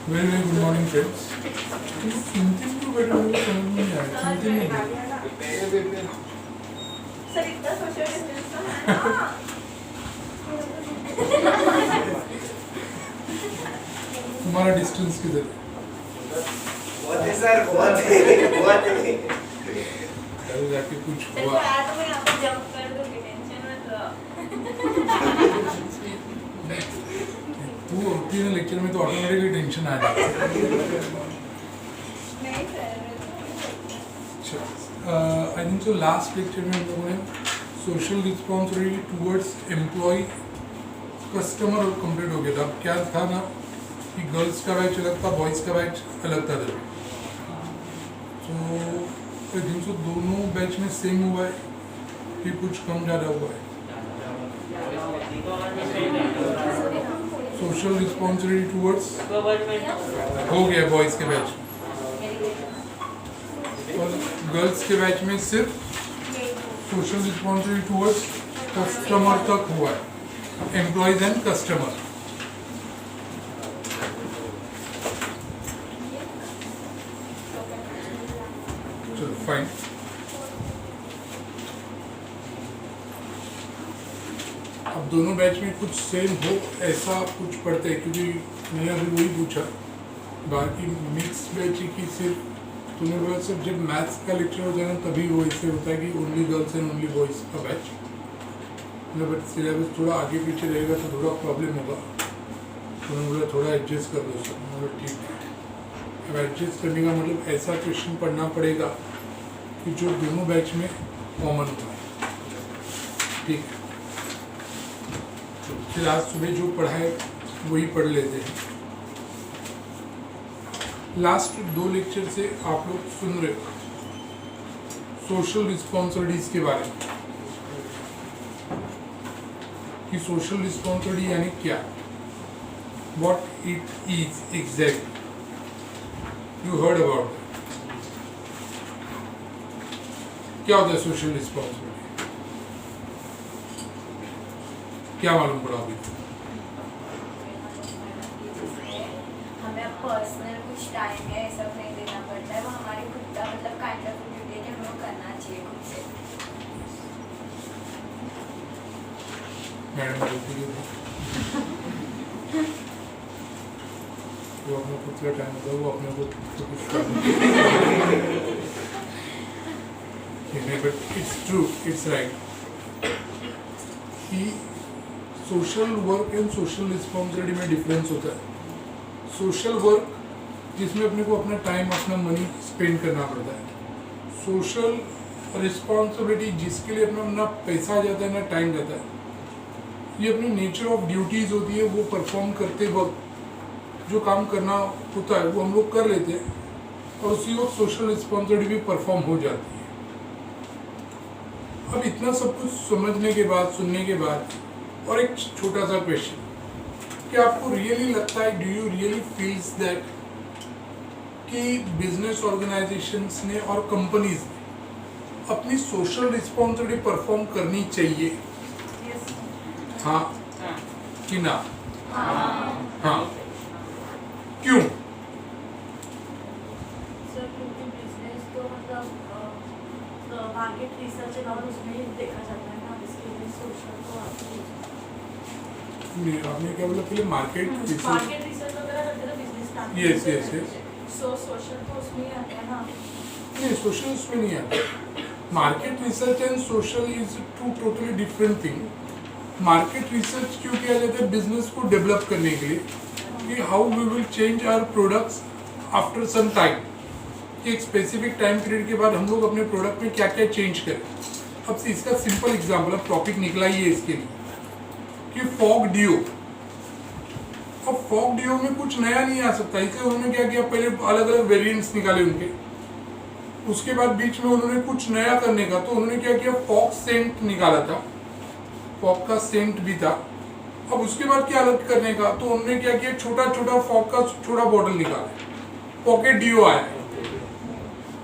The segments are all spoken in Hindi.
Very very good morning friends. चिंतन क्यों बैठे हो मुझे समझ नहीं आया। चिंतन नहीं सर इतना सोशल डिस्टेंस तो है ना। तुम्हारा डिस्टेंस किधर है? बहुत है सर, बहुत है। कल जाके कुछ सर हुआ। आया तो मैं यहाँ पे जंप कर दूँगी, टेंशन मत लो। तू होती है ना लेक्चर में तो ऑटोमेटिकली टेंशन आ जाती है। नहीं sir. I think so last lecture में हम लोगों ने social responsibility towards employ customer और कंप्लीट हो गया था। अब क्या था ना कि गर्ल्स का बैच अलग था, बॉयज़ का बैच अलग था। तो आई थिंक सो दोनों बैच में सेम हुआ है कि कुछ कम ज़्यादा हुआ है। सोशल रिस्पॉन्सिबिलिटी टूवर्ड्स हो गया बॉयज़ के बैच, और गर्ल्स के बैच में सिर्फ सोशल रिस्पॉन्सिबिलिटी टूवर्ड्स कस्टमर तक हुआ है, एम्प्लॉयज एंड कस्टमर। चलो फाइन। अब दोनों बैच में कुछ सेम हो ऐसा कुछ पढ़ते हैं, क्योंकि मैंने अभी वही पूछा। बाकी मिक्स बैच की सिर्फ तुम्हें बोला सर जब मैथ्स का लेक्चर हो जाए ना तभी वो ऐसे होता है कि only girls and only boys का बैच। बट सिलेबस थोड़ा आगे पीछे रहेगा तो थोड़ा प्रॉब्लम होगा। तो उन्होंने बोला थोड़ा एडजस्ट कर दो सर। मतलब ठीक है। अब एडजस्ट करने का मतलब ऐसा क्वेश्चन पढ़ना पड़ेगा कि जो दोनों बैच में कॉमन हुआ है। ठीक है, तो फिर आज सुबह जो पढ़ा है वही पढ़ लेते हैं। लास्ट 2 लेक्चर से आप लोग सुन रहे हो सोशल रिस्पॉन्सिबिलिटीज के बारे में कि सोशल रिस्पॉन्सिबिलिटी यानी क्या, what it is exact. You heard about क्या होता है सोशल रिस्पॉन्सिबिलिटी? क्या मालूम पड़ा अभी? हमें पर्सनल कुछ टाइम या ये सब नहीं देना पड़ता है, वो हमारी खुद का मतलब काइंड ऑफ ड्यूटी है कि हमें करना चाहिए खुद से। मैडम बोलती है वो अपना खुद का टाइम होता है, वो अपने को कुछ but it's true, it's right कि social work and social responsibility में डिफरेंस होता है। सोशल वर्क जिसमें अपने को अपना टाइम अपना मनी स्पेंड करना पड़ता है। सोशल रिस्पॉन्सिबिलिटी जिसके लिए अपना ना पैसा जाता है ना टाइम जाता है। ये अपनी नेचर ऑफ ड्यूटीज़ होती है, वो परफॉर्म करते वक्त जो काम करना होता है वो हम लोग कर लेते हैं और उसी वक्त सोशल रिस्पॉन्सिबिलिटी भी परफॉर्म हो जाती है। अब इतना सब कुछ समझने के बाद, सुनने के बाद, और एक छोटा सा क्वेश्चन, क्या आपको रियली लगता है, do you really feels that कि बिजनेस ऑर्गेनाइजेशंस ने और कंपनीज ने अपनी सोशल रिस्पॉन्सिबिलिटी परफॉर्म करनी चाहिए? हाँ कि ना? हाँ। क्यों? सर क्योंकि बिजनेस तो मतलब मार्केट रिसर्च है और उसमें ही देखा जाता है ना, इसके लिए सोशल तो आपने क्या बोला पहले? मार्केट रिसर्च वगैरह करते हैं business start. Yes yes yes. So social तो उसमें ही आता है ना। नहीं, सोशल उसमें नहीं आता। Market research and social is two totally different thing. Market research क्यों किया जाता है? बिजनेस को डेवलप करने के लिए कि how we will change our products after some time, कि एक स्पेसिफिक टाइम पीरियड के बाद हम लोग अपने प्रोडक्ट में क्या क्या चेंज करें। अब इसका सिंपल एग्जांपल, अब टॉपिक निकला ही है इसके लिए कि फॉग डिओ। अब फॉग डिओ में कुछ नया नहीं आ सकता, इसलिए उन्होंने क्या किया, पहले अलग अलग वेरिएंट्स निकाले उनके, उसके बाद बीच में उन्होंने कुछ नया करने का, तो उन्होंने क्या किया, फॉग सेंट निकाला था, फॉग का सेंट भी था। अब उसके बाद क्या अलग करने का, तो उन्होंने क्या किया, छोटा छोटा फॉग का छोटा बॉटल निकाला, पॉकेट डिओ आया।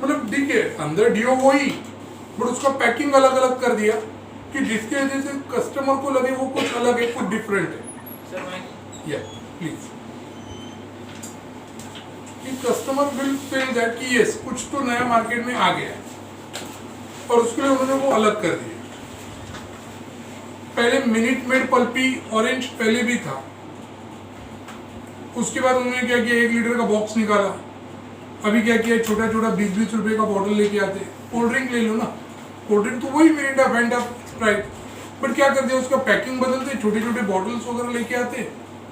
मतलब ठीक है, अंदर डिओ वही, बट उसका पैकिंग अलग अलग कर दिया कि जिसके वजह से कस्टमर को लगे वो कुछ अलग है, कुछ डिफरेंट है। या प्लीज कि कस्टमर विल फील दैट कि यस कुछ तो नया मार्केट में आ गया है, और उसके लिए उन्होंने वो अलग कर दिया। पहले मिनट मेड पल्पी ऑरेंज पहले भी था, उसके बाद उन्होंने क्या किया, 1 लीटर का बॉक्स निकाला। अभी क्या किया, छोटा छोटा 20-20 रुपए का बॉटल लेके आते। कोल्ड ड्रिंक ले लो ना, कोल्ड ड्रिंक तो वही मिरिंडा, फैंटा, स्प्राइट, बट क्या करते हैं उसका पैकिंग बदलते, छोटे छोटे बॉटल्स वगैरह लेके आते।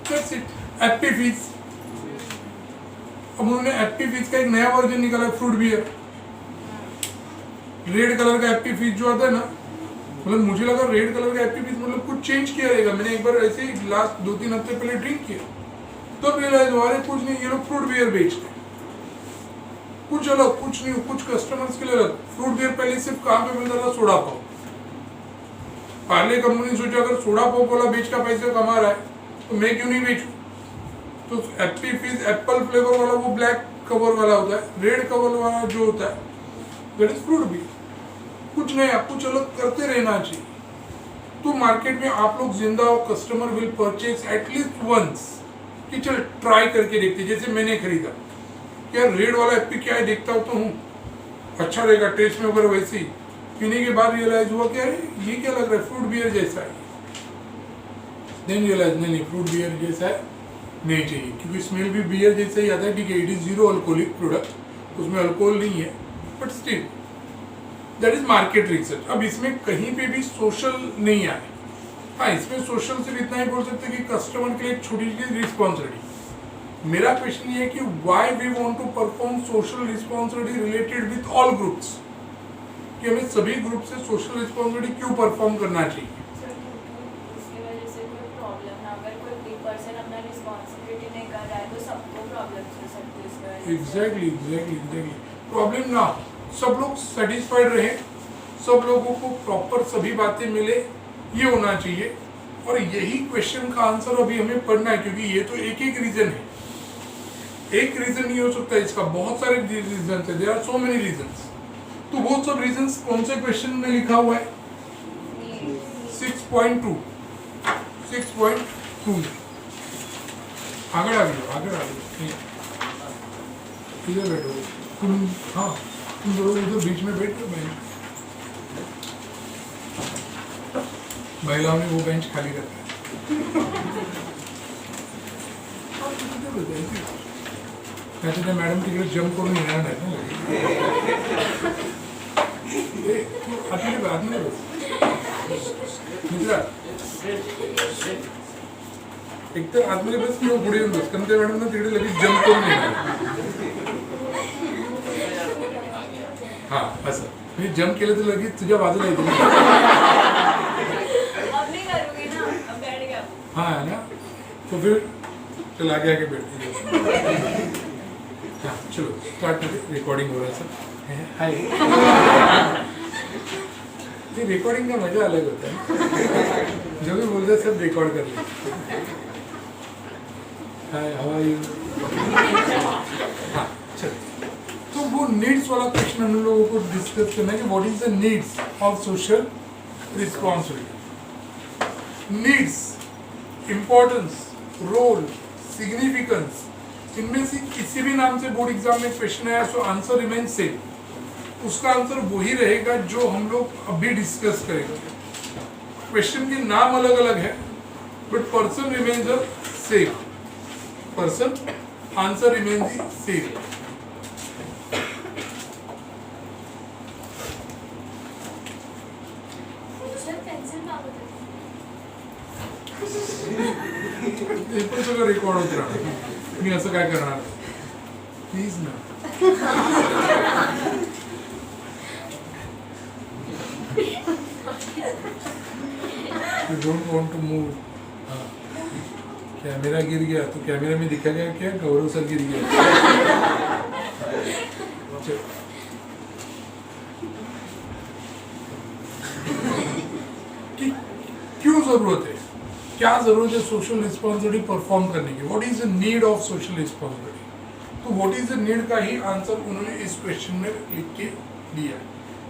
That's it. एप्पी फिज, अब उन्होंने एप्पी फिज का एक नया वर्जन निकाला, फ्रूट बियर। रेड कलर का एप्पी फिज जो आता है ना, मतलब मुझे लगा रेड कलर का एप्पी फिज मतलब कुछ चेंज किया रहेगा। मैंने एक बार ऐसे ही लास्ट 2-3 हफ्ते पहले ड्रिंक किया, तब रियलाइज हुआ अरे कुछ नहीं, ये लोग फ्रूट बियर बेचते हैं, कुछ अलग, कुछ नहीं, कुछ कस्टमर्स के लिए अलग। फ्रूट बियर पहले सिर्फ कहाँ पे मिलता था, सोडा पाव। पार्ले कंपनी ने सोचा अगर सोडा पाव वाला बेच का पैसा कमा रहा है तो मैं क्यों नहीं बेचूं। तो एप्पी फिज एप्पल फ्लेवर वाला वो ब्लैक कवर वाला होता है, रेड कवर वाला जो होता है दैट इज फ्रूट बियर। कुछ नया, कुछ अलग करते रहना चाहिए। तो मार्केट में आप लोग जिंदा हो, customer will purchase at least once कि चल ट्राई करके देखते। जैसे मैंने खरीदा, यार रेड वाला एप्पी क्या है, देखता हूँ तो हूँ अच्छा रहेगा टेस्ट में वगैरह, वैसे ही पीने के बाद रियलाइज हुआ कि अरे ये क्या लग रहा है, फ्रूट बियर जैसा है। देन रियलाइज नहीं, फ्रूट बियर जैसा है नहीं चाहिए, क्योंकि स्मेल भी बियर जैसा ही आता है। ठीक है, इट इज 0 अल्कोहलिक प्रोडक्ट, उसमें अल्कोहल नहीं है, but still that is market research. अब इसमें कहीं पे भी सोशल नहीं आए। हाँ, इसमें सोशल सिर्फ इतना ही बोल सकते हैं कि कस्टमर के लिए एक छोटी सी रिस्पॉन्सिबिलिटी। मेरा क्वेश्चन ये है कि why we want to perform social responsibility related with all groups, कि हमें सभी ग्रुप से सोशल रिस्पॉन्सिबिलिटी क्यों परफॉर्म करना चाहिए। उसकी वजह से कोई प्रॉब्लम ना, अगर कोई बिग पर्सन अपना रिस्पॉन्सिबिलिटी नहीं कर रहा है तो सबको प्रॉब्लम्स हो सकती है उसकी वजह से। एग्जैक्टली प्रॉब्लम ना हो, सब लोग सेटिस्फाइड रहे, सब लोगों को प्रॉपर सभी बातें मिले, ये होना चाहिए। और यही क्वेश्चन का आंसर अभी हमें पढ़ना है, क्योंकि ये तो एक एक रीजन है, एक रीजन नहीं हो सकता इसका, बहुत सारे रीजन है, there are so many reasons. तो वो सब रीजंस कौन से क्वेश्चन में लिखा हुआ है, 6.2 आगे आ गए, इधर बैठो तुम। हाँ, तुम लोग उधर बीच में बैठ रहे, महिलाओं ने वो बेंच खाली रखा है। त्याच्या मॅडम तिकडे जंप करून येणार नाही ना, आतमध्ये आतमध्ये बस मित्रा, एक तर आतमध्ये बस किंवा पुढे येऊन बस, कारण त्या मॅडम ना तिकडे लगेच जंप करून येणार। हा असं मी जंप केलं तर लगेच तुझ्या बाजूला येते। हाँ है ना, तो फिर चल आगे आगे बैठते। हाँ चलो स्टार्ट करें, रिकॉर्डिंग हो रहा है सर। हाय, ये रिकॉर्डिंग का मजा अलग होता है, जो भी बोलते हैं सब रिकॉर्ड कर लेते। हाय, हाउ आर यू। हाँ चलो, तो वो नीड्स वाला क्वेश्चन हम लोगों को डिस्कस करना है कि what is the needs of social responsibility. Needs, importance, role, significance, इनमें से किसी भी नाम से बोर्ड एग्जाम में क्वेश्चन आया सो आंसर रिमेन सेम। उसका आंसर वही रहेगा जो हम लोग अभी डिस्कस करेंगे। क्वेश्चन के नाम अलग अलग है but person remains the same, person answer remains the same. हे पण सगळं रेकॉर्ड होत राहणार, मी असं काय करणार, प्लीज ना। You don't want to move. हाँ, कैमरा गिर गया तो कैमरा में दिखा गया क्या, गौरव सर गिर गया। क्यों जरूरत है, क्या जरूरत है सोशल रिस्पॉन्सिबिलिटी परफॉर्म करने की, what is the need of social responsibility. तो व्हाट इज द नीड का ही आंसर उन्होंने इस क्वेश्चन में लिख के दिया,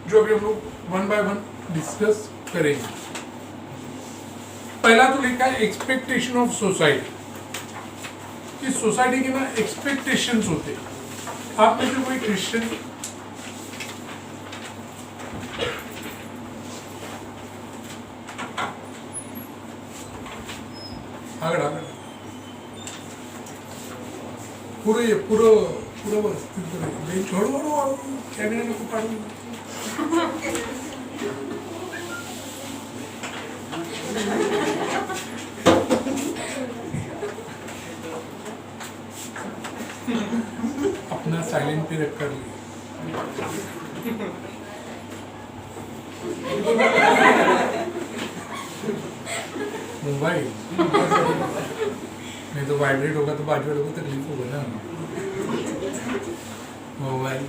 जो अभी हम लोग वन बाय वन डिस्कस करेंगे। पहला तो लिखा है एक्सपेक्टेशन ऑफ सोसाइटी, कि सोसाइटी के ना एक्सपेक्टेशंस होते हैं। आप में से कोई क्रिश्चियन? આગળ આગળ પૂરો વસ્તુ લઈ છોડવાનું આવું કેમેરા લોકો પાડવું. अपना साइलेंट पे रख कर लिए. मोबाइल नहीं तो वाइब्रेट होगा तो बाजू वालों को तकलीफ होगा ना. Mobile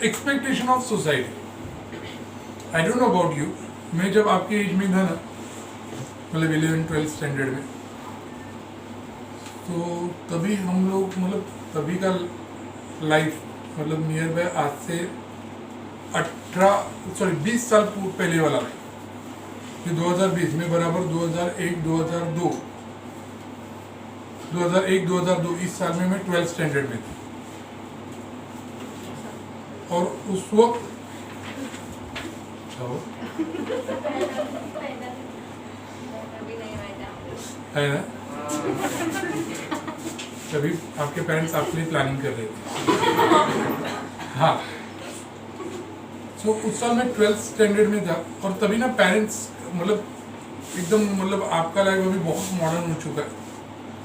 expectation of society. I don't know about you, मैं जब आपके एज में था ना, मतलब 11-12 स्टैंडर्ड में, तो तभी हम लोग मतलब तभी का लाइफ मतलब नियर बाय आज से 20 साल पहले वाला लाइफ. ये 2020 में बराबर 2001-2002 इस साल में मैं 12th स्टैंडर्ड में था. और उस वक्त है ना, तभी आपके पेरेंट्स आपके लिए प्लानिंग कर रहे थे. हाँ, तो उस साल मैं 12th स्टैंडर्ड में था और तभी ना पेरेंट्स मतलब एकदम मतलब आपका लाइफ अभी बहुत मॉडर्न हो चुका है.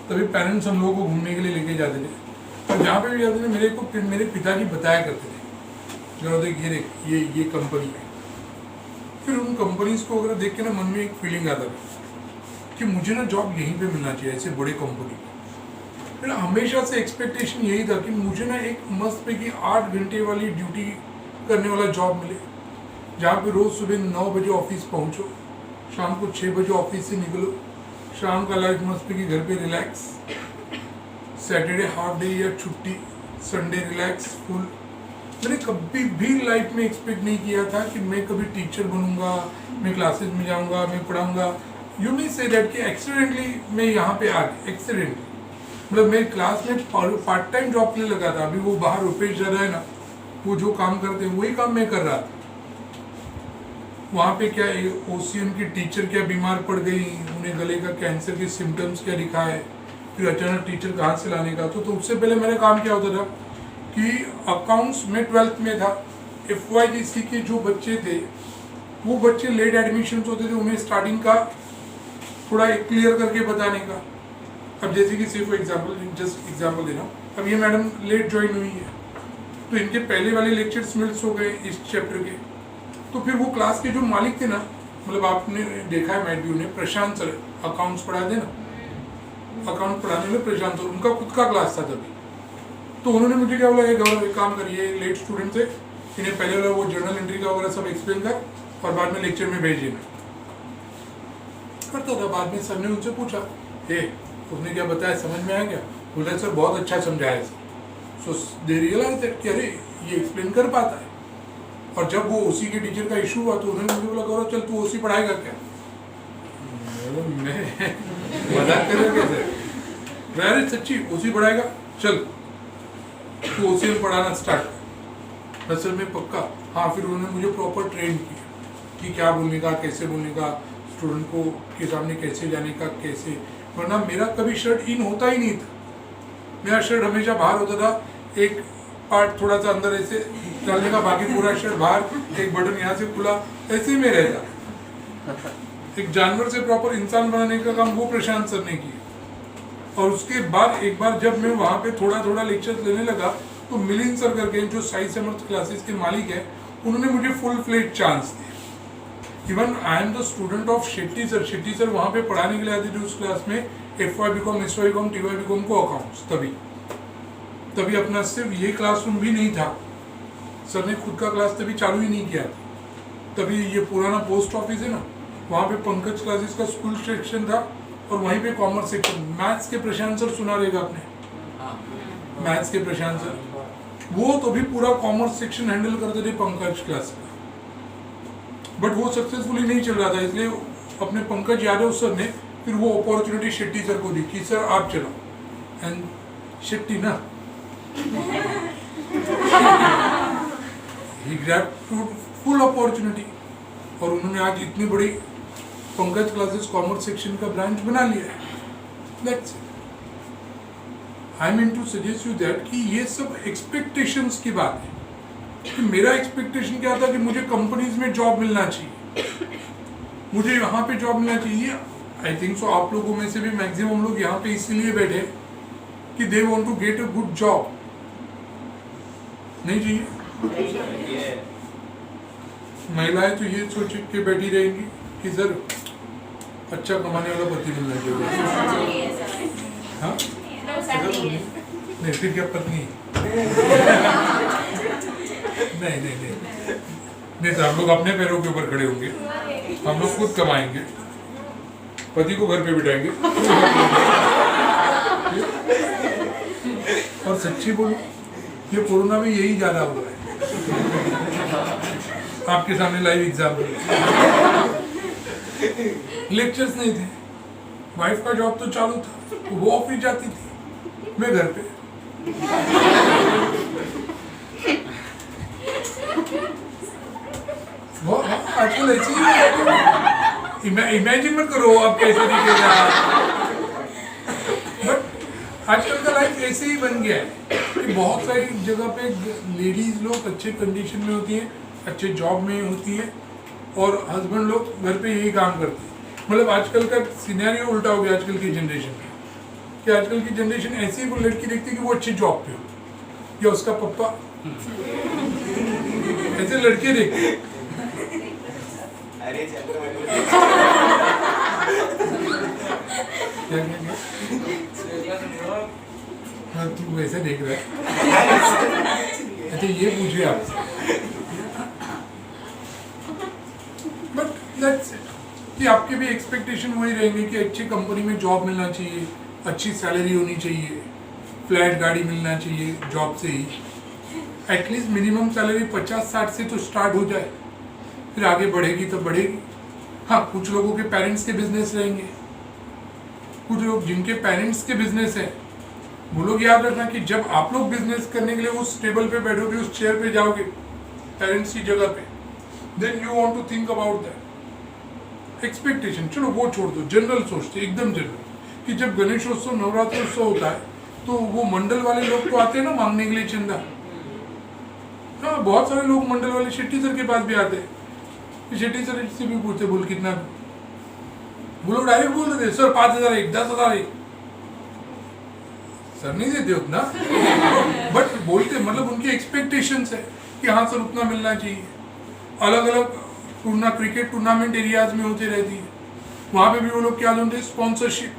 तभी पेरेंट्स हम लोगों को घूमने के लिए लेके जाते थे और जहाँ पे भी जाते थे मेरे पिताजी बताया करते थे जरा देख ये कंपनी है. फिर उन कंपनीज को अगर देख के ना मन में एक फीलिंग आता था कि मुझे ना जॉब यहीं पे मिलना चाहिए, ऐसे बड़े कंपनी. फिर हमेशा से एक्सपेक्टेशन यही था कि मुझे ना एक मस्त पे की 8 घंटे वाली ड्यूटी करने वाला जॉब मिले, जहाँ पे रोज़ सुबह 9 बजे ऑफिस पहुँचो, शाम को 6 बजे ऑफिस से निकलो, शाम का लाइफ मस्त पे की घर पे रिलैक्स, सैटरडे हाफ डे या छुट्टी, संडे रिलैक्स फुल. मैंने कभी भी लाइफ में एक्सपेक्ट नहीं किया था कि मैं कभी टीचर बनूंगा, मैं क्लासेस में जाऊंगा, मैं पढ़ाऊंगा. यू नहीं से दैट कि एक्सीडेंटली मैं यहाँ पे आ गया. एक्सीडेंटली मतलब मैं क्लास में पार्ट टाइम जॉब के लिए लगा था. अभी वो बाहर रुपेश जा रहा है ना, वो जो काम करते हैं वही काम मैं कर रहा था. वहाँ पे क्या ओसीएम की टीचर क्या बीमार पड़ गई, उन्हें गले का कैंसर के सिम्टम्स क्या दिखा है, फिर अचानक टीचर कहाँ से लाने का. तो उससे पहले मेरा काम क्या होता था कि अकाउंट्स में 12th में था, FYGC के जो बच्चे थे वो बच्चे लेट एडमिशन होते थे, उन्हें स्टार्टिंग का थोड़ा क्लियर करके बताने का. अब जैसे कि सिर्फ जस्ट एग्जाम्पल दे रहा हूँ, अब ये मैडम लेट ज्वाइन हुई है तो इनके पहले वाले लेक्चर्स मिस हो गए इस चैप्टर के. तो फिर वो क्लास के जो मालिक थे ना, मतलब आपने देखा है मैट भी उन्हें, प्रशांत सर अकाउंट्स पढ़ाते ना, अकाउंट पढ़ाने में प्रशांत सर, उनका खुद का क्लास था तभी. तो उन्होंने मुझे क्या बोला, गौरव एक काम करिए, लेट स्टूडेंट थे, इन्हें पहले वाला वो जर्नल एंट्री का वगैरह सब एक्सप्लेन कर और बाद में लेक्चर में भेजिए. करता था. बाद में सर ने उनसे पूछा, उसने क्या बताया, समझ में आया क्या? बोला सर बहुत अच्छा समझाया sir. So they realise that कि अरे ये एक्सप्लेन कर पाता है. और जब वो ओसी के टीचर का इशू हुआ तो उन्होंने मुझे बोला, गौरव चल तू ओसी पढ़ाएगा क्या? मैं मजाक कर रहे कैसे? अरे सच्ची ओसी पढ़ाएगा, चल तो ओसी में पढ़ाना स्टार्ट. सर में पक्का. हाँ, फिर उन्होंने मुझे प्रॉपर ट्रेन किया कि क्या बोलने का, कैसे बोलने का, स्टूडेंट को के सामने कैसे जाने का, कैसे. वरना मेरा कभी शर्ट इन होता ही नहीं था. मेरा शर्ट हमेशा बाहर होता था, एक पार्ट थोड़ा सा अंदर ऐसे डालने का, बाकी पूरा शर्ट बाहर, एक बटन यहाँ से खुला, ऐसे ही में रहता. एक जानवर से प्रॉपर इंसान बनाने का काम वो प्रशांत सर ने किया. और उसके बाद एक बार जब मैं वहाँ पे थोड़ा थोड़ा लेक्चर लेने लगा तो मिलिंद सर करके जो साई समर्थ क्लासेस के मालिक है, उन्होंने मुझे फुल फ्लेज चांस दिया. Even I am the student of Shetty sir. Shetty sir वहाँ पे पढ़ाने के लिए आते थे उस क्लास में, FY BCom, SY BCom, TY BCom को अकाउंट्स. तभी अपना सिर्फ ये क्लासरूम भी नहीं था, सर ने खुद का क्लास तभी चालू ही नहीं किया था. तभी ये पुराना पोस्ट ऑफिस है ना, वहाँ पे पंकज क्लासेस का स्कूल सेक्शन था और वहीं पे कॉमर्स सेक्शन. मैथ्स के प्रशांत सर सुना रहेगा आपने, मैथ्स के प्रशांत सर, वो तो भी पूरा कॉमर्स सेक्शन हैंडल करते थे पंकज क्लास का. बट वो सक्सेसफुली नहीं चल रहा था, इसलिए अपने पंकज यादव सर ने फिर वो अपॉर्चुनिटी शेट्टी सर को दी कि सर आप चलाओ, एंड शेट्टी ना ही ग्रैब्ड फुल अपॉर्चुनिटी, और उन्होंने आज इतनी बड़ी पंकज क्लासेस कॉमर्स सेक्शन का ब्रांच बना लिया है। That's it. I mean to suggest you that कि ये सब एक्सपेक्टेशंस की बात है कि मेरा एक्सपेक्टेशन क्या था कि मुझे कंपनीज में जॉब मिलना चाहिए, मुझे यहाँ पे जॉब मिलना चाहिए। आई थिंक सो आप लोगों में से भी मैक्सिमम लोग यहाँ पे इसीलिए बैठे कि they want to get a good job, नहीं चाहिए? महिलाएं तो ये सोच के बैठी रहेंगी कि सर अच्छा कमाने वाला पति मिलना चाहिए। हाँ नहीं, फिर क्या पत्नी? नहीं नहीं नहीं नहीं सर, हम लोग अपने पैरों के ऊपर खड़े होंगे, हम लोग खुद कमाएंगे, पति को घर पे बिठाएंगे। और सच्ची बोलो, ये कोरोना में यही ज्यादा हुआ है। आपके सामने लाइव एग्जाम्पल, लेक्चर्स नहीं थे, वाइफ का जॉब तो चालू था, वो ऑफिस जाती थी, मैं घर पे। वो आजकल ऐसी ही इमेजिन मत करो आप कैसे दिखेगा, बट आजकल का लाइफ ऐसे ही बन गया है कि बहुत सारी जगह पे लेडीज लोग अच्छे कंडीशन में होती हैं, अच्छे जॉब में होती है, और हस्बैंड लोग घर पे यही काम करते हैं। मतलब आजकल का सिनेरियो उल्टा हो गया आजकल की जनरेशन में, कि आजकल की जनरेशन ऐसी वो लड़की देखती है कि वो अच्छी जॉब पे हो, या उसका पप्पा ऐसे लड़के देखते। अरे हाँ, तू वैसे देख रहा है। अच्छा ये पूछिए आपसे, बट दैट्स इट कि आपके भी एक्सपेक्टेशन वही रहेंगे कि अच्छी कंपनी में जॉब मिलना चाहिए, अच्छी सैलरी होनी चाहिए, फ्लैट गाड़ी मिलना चाहिए जॉब से ही, एटलीस्ट मिनिमम सैलरी 50-60 से तो स्टार्ट हो जाए, फिर आगे बढ़ेगी तो बढ़ेगी। हाँ, कुछ लोगों के पेरेंट्स के बिजनेस रहेंगे, कुछ लोग जिनके पेरेंट्स के बिजनेस है, वो लोग याद रखना कि जब आप लोग बिजनेस करने के लिए उस टेबल पे बैठोगे, उस चेयर पे जाओगे पेरेंट्स की जगह पे, then you want to think about that expectation. चलो वो छोड़ दो, जनरल सोचते एकदम जनरल कि जब गणेशोत्सव नवरात्रोत्सव होता है तो वो मंडल वाले लोग तो आते हैं ना मांगने के लिए चंदा। हाँ, बहुत सारे लोग मंडल वाले शेट्टी सर के पास भी आते हैं, शेट्टी सर से भी पूछते बोल कितना, वो लोग डायरेक्ट बोल देते सर 5,000 एक, 10,000 एक। सर नहीं देते उतना बट बोलते, मतलब उनकी एक्सपेक्टेशंस है कि हाँ सर उतना मिलना चाहिए। अलग अलग क्रिकेट टूर्नामेंट एरियाज में होती रहती है, वहाँ पे भी वो लोग क्या ढूंढते हैं, स्पॉन्सरशिप।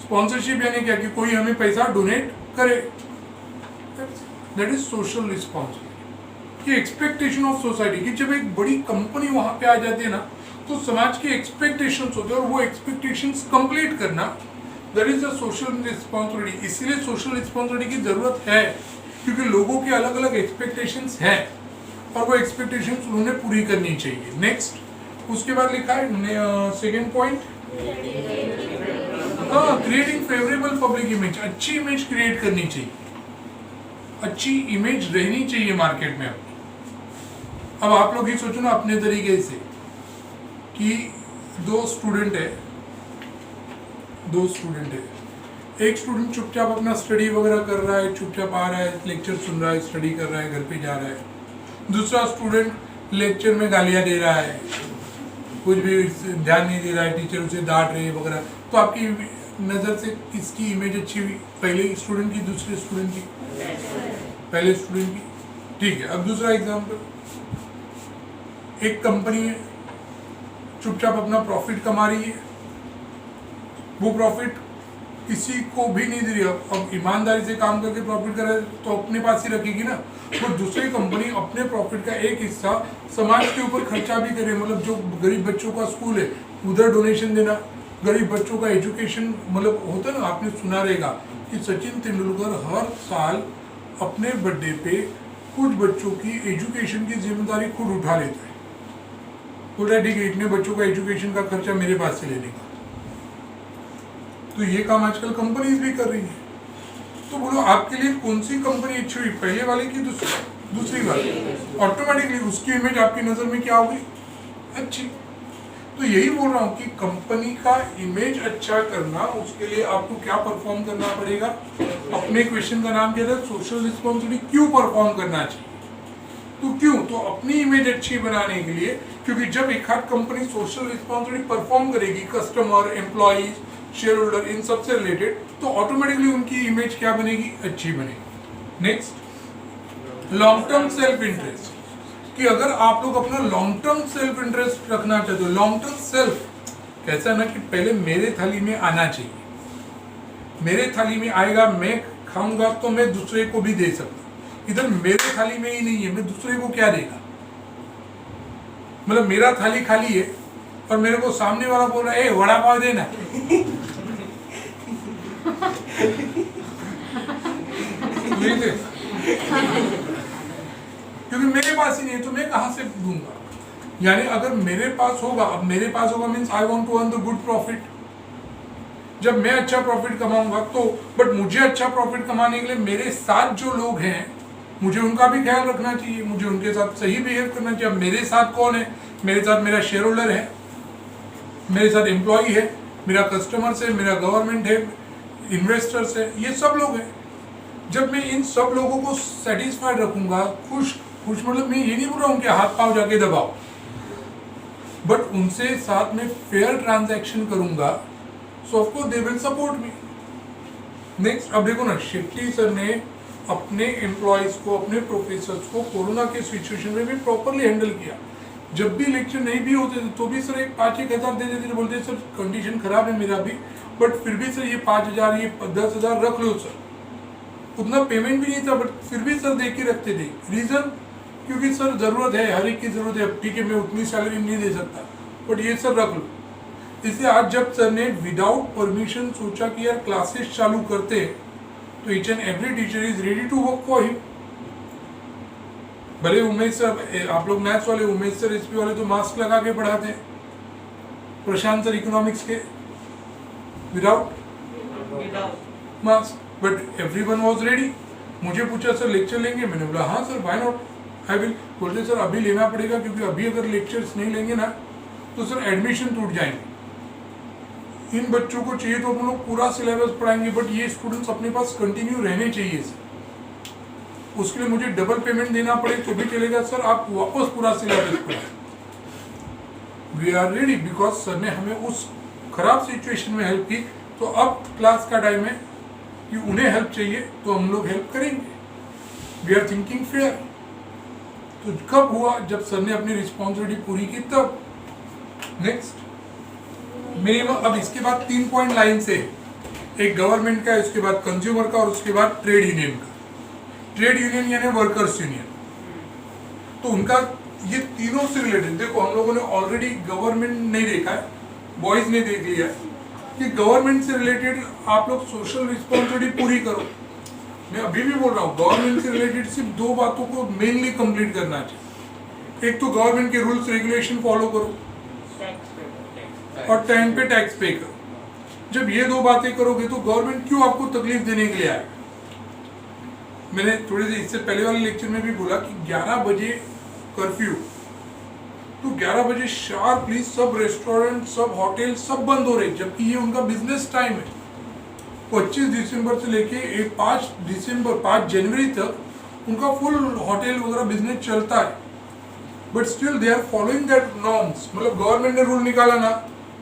स्पॉन्सरशिप यानी क्या कि कोई हमें पैसा डोनेट करे, दैट इज सोशल रिस्पॉन्सिबिलिटी। ये एक्सपेक्टेशन ऑफ सोसाइटी की जब एक बड़ी कंपनी वहाँ पे आ जाती है ना, तो समाज के एक्सपेक्टेशंस होते हैं और वो एक्सपेक्टेशंस कंप्लीट करना, that is the social responsibility. इसीलिए सोशल रिस्पॉन्सिबिलिटी की जरूरत है, क्योंकि लोगों के अलग अलग एक्सपेक्टेशंस हैं और वो एक्सपेक्टेशंस उन्हें पूरी करनी चाहिए। नेक्स्ट, उसके बाद लिखा है सेकेंड पॉइंट, हाँ, क्रिएटिंग फेवरेबल पब्लिक इमेज। अच्छी इमेज क्रिएट करनी चाहिए, अच्छी इमेज रहनी चाहिए मार्केट में। अब आप लोग ही सोचो ना अपने तरीके से कि दो स्टूडेंट है, एक स्टूडेंट चुपचाप अपना स्टडी वगैरह कर रहा है, चुपचाप आ रहा है, लेक्चर सुन रहा है, स्टडी कर रहा है, घर पे जा रहा है। दूसरा स्टूडेंट लेक्चर में गालियां दे रहा है, कुछ भी ध्यान नहीं दे रहा है, टीचर उसे डांट रही है वगैरह। तो आपकी नज़र से किसकी इमेज अच्छी हुई, पहले स्टूडेंट की, दूसरे स्टूडेंट की? पहले स्टूडेंट की। ठीक है, अब दूसरा एग्जाम्पल, एक कंपनी है, चुपचाप अपना प्रॉफिट कमा रही है, वो प्रॉफिट किसी को भी नहीं दे रही। अब ईमानदारी से काम करके प्रॉफिट करे तो अपने पास ही रखेगी ना। तो दूसरी कंपनी अपने प्रॉफिट का एक हिस्सा समाज के ऊपर खर्चा भी करे, मतलब जो गरीब बच्चों का स्कूल है उधर डोनेशन देना, गरीब बच्चों का एजुकेशन, मतलब होता है ना, आपने सुना रहेगा कि सचिन तेंदुलकर हर साल अपने बर्थडे पे कुछ बच्चों की एजुकेशन की जिम्मेदारी खुद उठा लेता है। बोल रहा है ठीक है, इतने बच्चों का एजुकेशन का खर्चा मेरे पास से लेने का। तो ये काम आजकल कंपनीज भी कर रही है। तो बोलो आपके लिए कौन सी कंपनी अच्छी हुई, पहले वाली की दूसरी वाली? ऑटोमेटिकली उसकी इमेज आपकी नज़र में क्या होगी? अच्छी। तो यही बोल रहा हूँ कि कंपनी का इमेज अच्छा करना, उसके लिए आपको क्या परफॉर्म करना पड़ेगा? अपने क्वेश्चन का नाम क्या था? सोशल रिस्पॉन्सिबिलिटी क्यों परफॉर्म करना चाहिए। तो क्यों? तो अपनी इमेज अच्छी बनाने के लिए, क्योंकि जब एक आध कंपनी सोशल रिस्पॉन्सिबिलिटी परफॉर्म करेगी कस्टमर, एम्प्लॉइज, शेयर होल्डर, इन सबसे रिलेटेड, तो ऑटोमेटिकली उनकी इमेज क्या बनेगी? अच्छी बनेगी। Next, long term self interest, कि अगर आप लोग अपना लॉन्ग टर्म सेल्फ इंटरेस्ट रखना चाहते हो, लॉन्ग टर्म सेल्फ कैसा ना कि पहले मेरे थाली में आना चाहिए, मेरे थाली में आएगा, मैं खाऊंगा तो मैं दूसरे को भी दे सकता। इधर मेरे थाली में ही नहीं है, मैं दूसरे को क्या देगा? मतलब मेरा थाली खाली है और मेरे को सामने वाला बोल रहा है, ए वड़ा पाव देना। क्योंकि मेरे पास ही नहीं है तो मैं कहां से दूंगा? यानी अगर मेरे पास होगा, अब मेरे पास होगा means I want to earn the good profit. जब मैं अच्छा प्रॉफिट कमाऊंगा तो, बट मुझे अच्छा प्रॉफिट कमाने के लिए मेरे साथ जो लोग हैं मुझे उनका भी ख्याल रखना चाहिए, मुझे उनके साथ सही बिहेव करना चाहिए। अब मेरे साथ कौन है? मेरे साथ मेरा शेयर होल्डर है, मेरे साथ एम्प्लॉई है, मेरा कस्टमर्स है, मेरा गवर्नमेंट है, इन्वेस्टर्स है, ये सब लोग हैं। जब मैं इन सब लोगों को सेटिस्फाइड रखूंगा, खुश मतलब मैं ये नहीं बोल रहा हूँ कि हाथ पाँव जाके दबाओ, बट उनसे साथ में फेयर ट्रांजैक्शन करूंगा, सो of course they will support me. Next, अब देखो ना, शेट्टी सर ने अपने एम्प्लॉयज को, अपने प्रोफेसर्स को कोरोना के सिचुएशन में भी प्रॉपरली हैंडल किया। जब भी लेक्चर नहीं भी होते थे तो भी सर 5-1 हज़ार दे देते थे, बोलते सर कंडीशन खराब है मेरा भी, बट फिर भी सर ये 5,000 ये 10,000 रख लो सर। उतना पेमेंट भी नहीं था बट फिर भी सर दे के रखते थे। रीज़न, क्योंकि सर ज़रूरत है, हर एक की ज़रूरत है। ठीक है, मैं उतनी सैलरी नहीं दे सकता बट ये सर रख लो। इसलिए आज जब सर ने विदाउट परमिशन सोचा कि यार क्लासेस चालू करते हैं, तो each and every teacher is ready to work for him. भले उमेश सर, आप लोग मैथ्स वाले, उमेश सर एसपी वाले तो मास्क लगा के पढ़ाते हैं, प्रशांत सर इकोनॉमिक्स के without mask, but everyone was ready. मुझे पूछा सर लेक्चर लेंगे, मैंने बोला हाँ sir why not, I will. बोलते सर अभी लेना पड़ेगा क्योंकि अभी अगर लेक्चर्स नहीं लेंगे ना तो सर एडमिशन टूट जाएंगे। इन बच्चों को चाहिए तो हम लोग पूरा सिलेबस पढ़ाएंगे, बट ये स्टूडेंट्स अपने पास कंटिन्यू रहने चाहिए सर। उसके लिए मुझे डबल पेमेंट देना पड़े तो भी चलेगा सर, आप वापस पूरा सिलेबस पढ़ाएं। We are ready because sir ने हमें उस खराब सिचुएशन में हेल्प की। तो अब क्लास का टाइम है कि उन्हें हेल्प चाहिए तो हम लोग हेल्प करेंगे। We are thinking fair. तो कब हुआ? जब सर ने अपनी रिस्पॉन्सिबिलिटी पूरी की तब। नेक्स्ट, मिनिमम, अब इसके बाद 3 पॉइंट लाइन से, एक गवर्नमेंट का, उसके बाद कंज्यूमर का और उसके बाद ट्रेड यूनियन का। ट्रेड यूनियन यानी वर्कर्स यूनियन, तो उनका ये तीनों से रिलेटेड। देखो हम लोगों ने ऑलरेडी गवर्नमेंट नहीं देखा है, बॉयज ने देख लिया है कि गवर्नमेंट से रिलेटेड आप लोग सोशल रिस्पॉन्सिबिलिटी पूरी करो। मैं अभी भी बोल रहा हूँ, गवर्नमेंट से रिलेटेड सिर्फ 2 बातों को मेनली कंप्लीट करना चाहिए। एक तो गवर्नमेंट के रूल्स रेगुलेशन फॉलो करो और टाइम पे टैक्स पे करो। जब ये 2 बातें करोगे तो गवर्नमेंट क्यों आपको तकलीफ देने के लिए आएगा। मैंने थोड़ी देर इससे पहले वाले लेक्चर में भी बोला कि 11 बजे कर्फ्यू, तो 11 बजे शार्पली सब रेस्टोरेंट, सब होटल, सब बंद हो रहे, जबकि ये उनका बिजनेस टाइम है। 25 दिसंबर से लेके 5 जनवरी तक उनका फुल होटल वगैरह बिजनेस चलता है, but still they are following that norms. मतलब गवर्नमेंट ने रूल निकाला ना,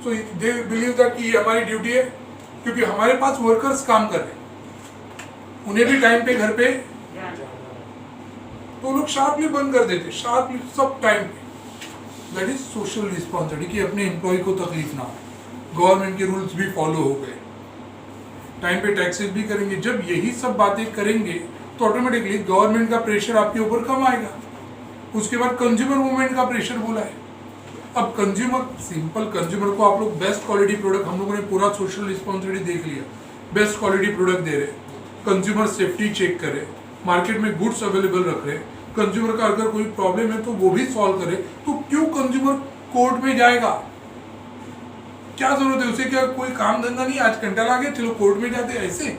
सो दे बिलीव दैट कि ये हमारी ड्यूटी है, क्योंकि हमारे पास वर्कर्स काम कर रहे हैं, उन्हें भी टाइम पे घर पे, तो लोग शार्पली बंद कर देते, शार्पली सब टाइम पे। दैट इज सोशल रिस्पॉन्सिबिलिटी कि अपने एम्प्लॉय को तकलीफ ना हो। गवर्नमेंट के रूल्स भी फॉलो हो गए, टाइम पे टैक्सेस भी करेंगे। जब यही सब बातें करेंगे तो ऑटोमेटिकली गवर्नमेंट का प्रेशर आपके ऊपर कम आएगा। उसके बाद कंज्यूमर मूवमेंट का प्रेशर बोला है। अब कंज्यूमर, सिंपल कंज्यूमर को आप लोग बेस्ट क्वालिटी प्रोडक्ट, हम लोगों ने पूरा सोशल रिस्पॉन्सिबिलिटी देख लिया, बेस्ट क्वालिटी प्रोडक्ट दे रहे, कंज्यूमर सेफ्टी चेक करे, मार्केट में गुड्स अवेलेबल रख रहे, कंज्यूमर का अगर कोई प्रॉब्लम है तो वो भी सॉल्व करे, तो क्यों कंज्यूमर कोर्ट में जाएगा? क्या जरूरत है उसे, क्या कोई काम धंधा नहीं, आज कंटाला आ गया चलो कोर्ट में जाते, ऐसे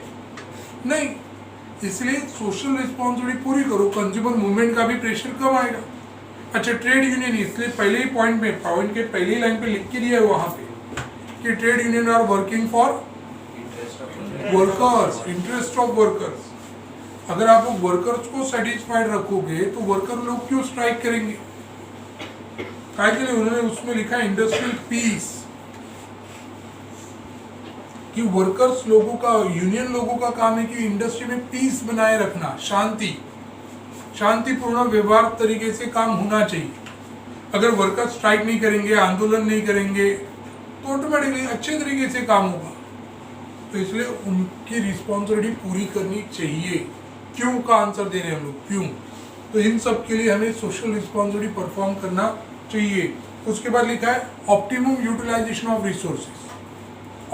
नहीं। इसलिए सोशल रिस्पॉन्सिबिलिटी पूरी करो, कंज्यूमर मूवमेंट का भी प्रेशर कम आएगा। अच्छा, ट्रेड यूनियन, इसलिए पहले ही पॉइंट के पहली लाइन पे लिख के दिया है वहां पे कि trade union are working for workers, interest of workers. अगर आप वर्कर्स को सेटिस्फाइड रखोगे तो वर्कर लोग क्यों स्ट्राइक करेंगे? काय के लिए? उन्होंने उसमें लिखा इंडस्ट्रियल पीस, कि वर्कर्स लोगों का, यूनियन लोगों का काम है कि इंडस्ट्री में पीस बनाए रखना, शांतिपूर्ण व्यवहार तरीके से काम होना चाहिए। अगर वर्कर्स स्ट्राइक नहीं करेंगे, आंदोलन नहीं करेंगे तो ऑटोमेटिकली अच्छे तरीके से काम होगा। तो इसलिए उनकी रिस्पॉन्सिबिलिटी पूरी करनी चाहिए। क्यों का आंसर दे रहे हैं हम लोग, क्यों? तो इन सब के लिए हमें सोशल रिस्पॉन्सिबिलिटी परफॉर्म करना चाहिए। उसके बाद लिखा है optimum utilisation of resources.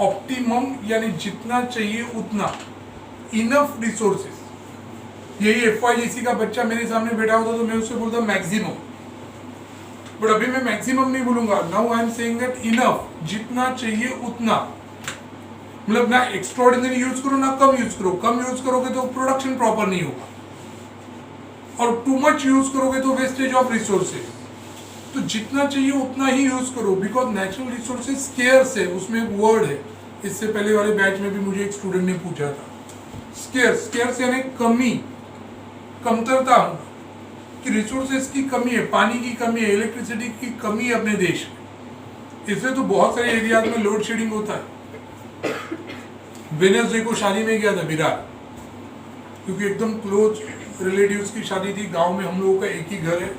Optimum यानी जितना चाहिए उतना, इनफ रिसोर्सेज। यही FYGC का बच्चा मेरे सामने बैठा होता तो मैं उससे बोलता मैक्सिमम, बट अभी मैं मैक्सिमम नहीं बोलूंगा। Now I am saying that enough, जितना चाहिए उतना। मतलब ना एक्स्ट्राऑर्डिनरी यूज करो ना कम यूज करो। कम यूज करोगे तो प्रोडक्शन प्रॉपर नहीं होगा, और टू मच यूज करोगे तो वेस्टेज ऑफ रिसोर्सेज। तो जितना चाहिए उतना ही यूज करो, बिकॉज नेचुरल रिसोर्सेज स्केयर्स है। उसमें एक वर्ड है, इससे पहले वाले बैच में भी मुझे एक स्टूडेंट ने पूछा था, स्केयर्स। स्केयर्स यानी कमी, कमतरता, कि रिसोर्सेज की कमी है, पानी की कमी है, इलेक्ट्रिसिटी की कमी है अपने देश में। इसलिए तो बहुत सारे एरियाज में लोड शेडिंग होता है। वेडनेसडे को शादी में गया था विराट, क्योंकि एकदम क्लोज रिलेटिव्स की शादी थी। गांव में हम लोगों का एक ही घर है,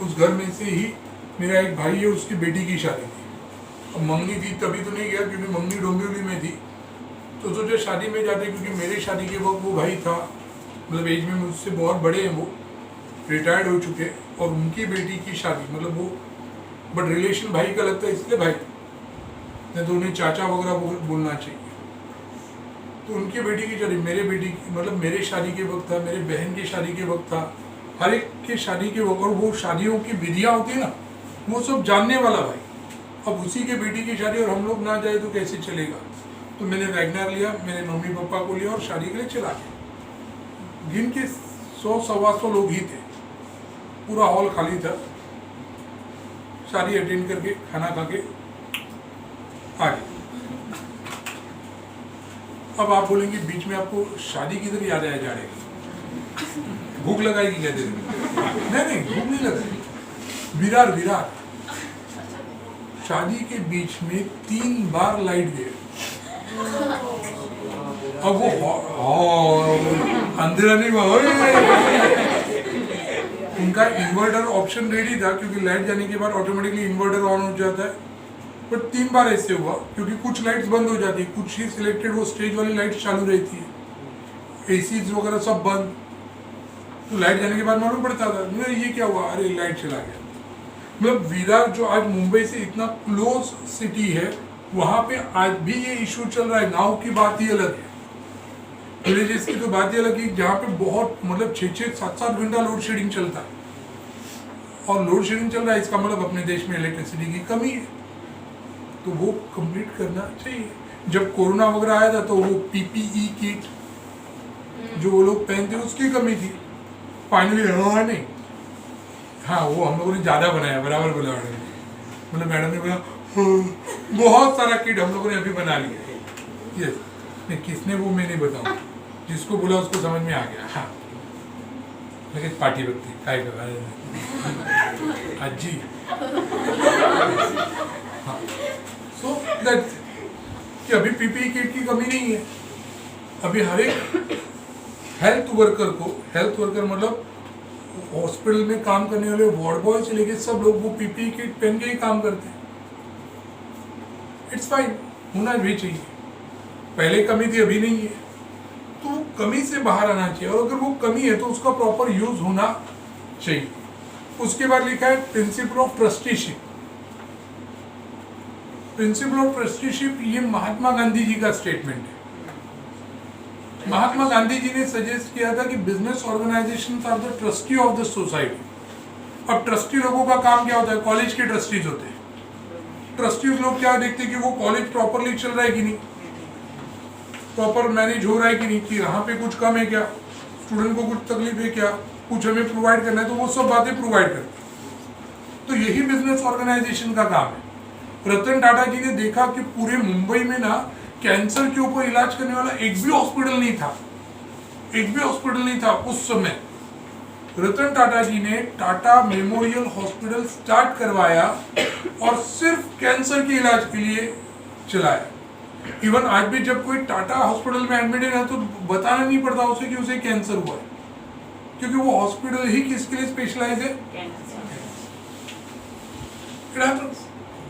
उस घर में से ही मेरा एक भाई है, उसकी बेटी की शादी थी। अब मंगनी थी तभी तो नहीं गया, क्योंकि मंगनी डोंबिवली में थी। तो सोचा शादी में जाते, क्योंकि मेरे शादी के वक्त वो भाई था, मतलब एज में मुझसे बहुत बड़े हैं, वो रिटायर्ड हो चुके, और उनकी बेटी की शादी, मतलब वो बट रिलेशन भाई का लगता है, इसलिए भाई, नहीं तो उन्हें चाचा वगैरह बोलना चाहिए। तो उनकी बेटी की शादी, मेरे बेटी की, मतलब मेरे शादी के वक्त था, मेरे बहन की शादी के वक्त था, हर एक के शादी के वक्त। और वो शादियों की विधियाँ होती है ना, वो सब जानने वाला भाई। अब उसी के बेटी की शादी और हम लोग ना जाए तो कैसे चलेगा? तो मैंने वैगनर लिया, मेरे मम्मी पापा को लिया और शादी के लिए चला गया। गिन के 100-125 लोग ही थे, पूरा हॉल खाली था। शादी अटेंड करके खाना खा के आ गए। अब आप बोलेंगे बीच में आपको शादी किधर याद आया जा रही, भूख लगाएगी क्या देर में? नहीं, भूख नहीं लगाएगी। विरार शादी के बीच में 3 बार लाइट गए। अब वो अंधेरा नहीं हुआ, उनका इन्वर्टर ऑप्शन रेडी था, क्योंकि लाइट जाने के बाद ऑटोमेटिकली इन्वर्टर ऑन हो जाता है। बट 3 बार ऐसे हुआ, क्योंकि कुछ लाइट्स बंद हो जाती है, कुछ ही सिलेक्टेड वो स्टेज वाली लाइट्स चालू रहती है, एसीज वगैरह सब बंद। तो लाइट जाने के बाद मालूम पड़ता था, नहीं ये क्या हुआ, अरे लाइट चला गया। मतलब विरार जो आज मुंबई से इतना क्लोज सिटी है, वहाँ पे आज भी ये इशू चल रहा है। गाँव की बात ही अलग है, विलेजेस की तो बात ही अलग है, जहाँ पे बहुत मतलब 6-6, 7-7 घंटा लोड शेडिंग चलता है। और लोड शेडिंग चल रहा है, इसका मतलब अपने देश में इलेक्ट्रिसिटी की कमी है, तो वो कंप्लीट करना चाहिए। जब कोरोना वगैरह आया था तो वो PPE किट जो वो लोग पहनते उसकी कमी थी। फाइनली नहीं, हाँ वो हम लोगों ने ज़्यादा बनाया, बराबर बोला मैडम ने, मतलब मैडम ने बोला बहुत सारा किट हम लोगों ने अभी बना लिया। यस, नहीं किसने वो मैं नहीं बताऊँ, जिसको बोला उसको समझ में आ गया। हाँ लेकिन पार्टी व्यक्ति काय अजी, हाँ सो दैट कि अभी PPE किट की कमी नहीं है। अभी हर एक हेल्थ वर्कर मतलब हॉस्पिटल में काम करने वाले वार्ड बॉय से लेके सब लोग वो PPE किट पहन के ही काम करते हैं। इट्स फाइन, होना भी चाहिए। पहले कमी थी, अभी नहीं है, तो कमी से बाहर आना चाहिए, और अगर वो कमी है तो उसका प्रॉपर यूज होना चाहिए। उसके बाद लिखा है principal of trusteeship. Principle of trusteeship ये महात्मा गांधी जी का स्टेटमेंट है। महात्मा गांधी जी ने सजेस्ट किया था कि business organisations are the trustee of the society. अब ट्रस्टी लोगों का काम क्या होता है? कॉलेज के ट्रस्टीज होते हैं, ट्रस्टीज लोग क्या देखते हैं कि वो कॉलेज प्रॉपरली चल रहा है कि नहीं, प्रॉपर मैनेज हो रहा है कि नहीं, कि यहाँ पे कुछ कम है क्या, स्टूडेंट को कुछ तकलीफ है क्या, कुछ हमें प्रोवाइड करना है, तो वो सब बातें प्रोवाइड करते हैं। तो यही बिजनेस ऑर्गेनाइजेशन का काम है। रतन टाटा जी ने देखा कि पूरे मुंबई में ना कैंसर के ऊपर इलाज करने वाला एक भी हॉस्पिटल नहीं था, एक भी हॉस्पिटल नहीं था उस समय। रतन टाटा जी ने टाटा मेमोरियल हॉस्पिटल स्टार्ट करवाया और सिर्फ कैंसर के इलाज के लिए चलाया। इवन आज भी जब कोई टाटा हॉस्पिटल में एडमिटेड है तो बताना नहीं पड़ता उसे कि उसे कैंसर हुआ है, क्योंकि वो हॉस्पिटल ही किसके लिए स्पेशलाइज है,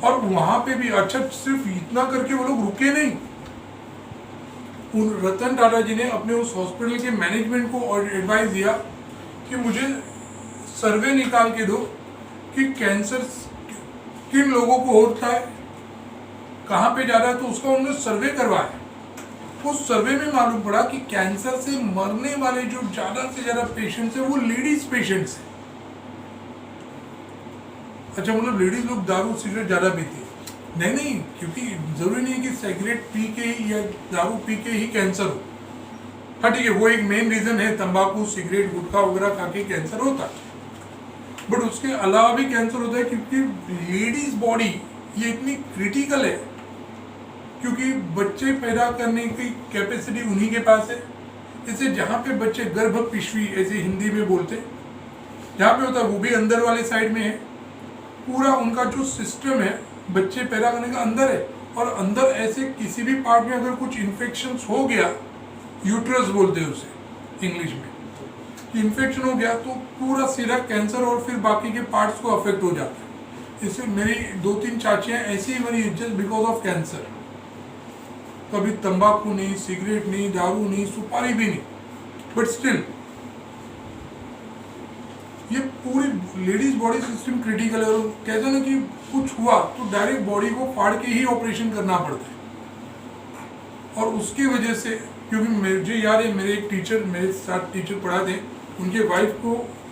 और वहां पे भी अच्छा सिर्फ इतना करके वो लोग रुके नहीं। रतन टाटा जी ने अपने उस हॉस्पिटल के मैनेजमेंट को और एडवाइस दिया कि मुझे सर्वे निकाल के दो कि कैंसर किन लोगों को होता है, कहाँ पे जा रहा है, तो उसका उन्होंने सर्वे करवाया। उस सर्वे में मालूम पड़ा कि कैंसर से मरने वाले जो ज़्यादा से ज़्यादा पेशेंट्स हैं वो लेडीज पेशेंट्स हैं। अच्छा, मतलब लेडीज लोग दारू सिगरेट ज़्यादा पीती है? नहीं, क्योंकि ज़रूरी नहीं है कि सिगरेट पी के ही या दारू पी के ही कैंसर हो। हाँ ठीक है, वो एक मेन रीज़न है, तंबाकू सिगरेट गुटखा वगैरह खा के कैंसर होता है, बट उसके अलावा भी कैंसर होता है क्योंकि लेडीज बॉडी ये इतनी क्रिटिकल है, क्योंकि बच्चे पैदा करने की कैपेसिटी उन्हीं के पास है। जैसे जहाँ पे बच्चे गर्भ पिशवी ऐसे हिंदी में बोलते, जहाँ पे होता है वो भी अंदर वाले साइड में है। पूरा उनका जो सिस्टम है बच्चे पैदा करने का अंदर है, और अंदर ऐसे किसी भी पार्ट में अगर कुछ इन्फेक्शन हो गया, यूट्रस बोलते हैं उसे इंग्लिश में, इन्फेक्शन हो गया तो पूरा सीधा कैंसर और फिर बाकी के पार्ट्स को अफेक्ट हो जाता है। इससे मेरी 2-3 चाचियाँ ऐसी ही मरी जस्ट बिकॉज ऑफ कैंसर। कभी तंबाकू नहीं, सिगरेट नहीं, दारू नहीं, सुपारी भी नहीं, बट स्टिल ये पूरी लेडीज बॉडी सिस्टम क्रिटिकल है। और कहते हैं ना कि कुछ हुआ तो डायरेक्ट बॉडी को फाड़ के ही ऑपरेशन करना पड़ता है। और उसकी वजह से, क्योंकि मुझे याद है मेरे एक टीचर, मेरे साथ टीचर पढ़ाते, उनके वाइफ को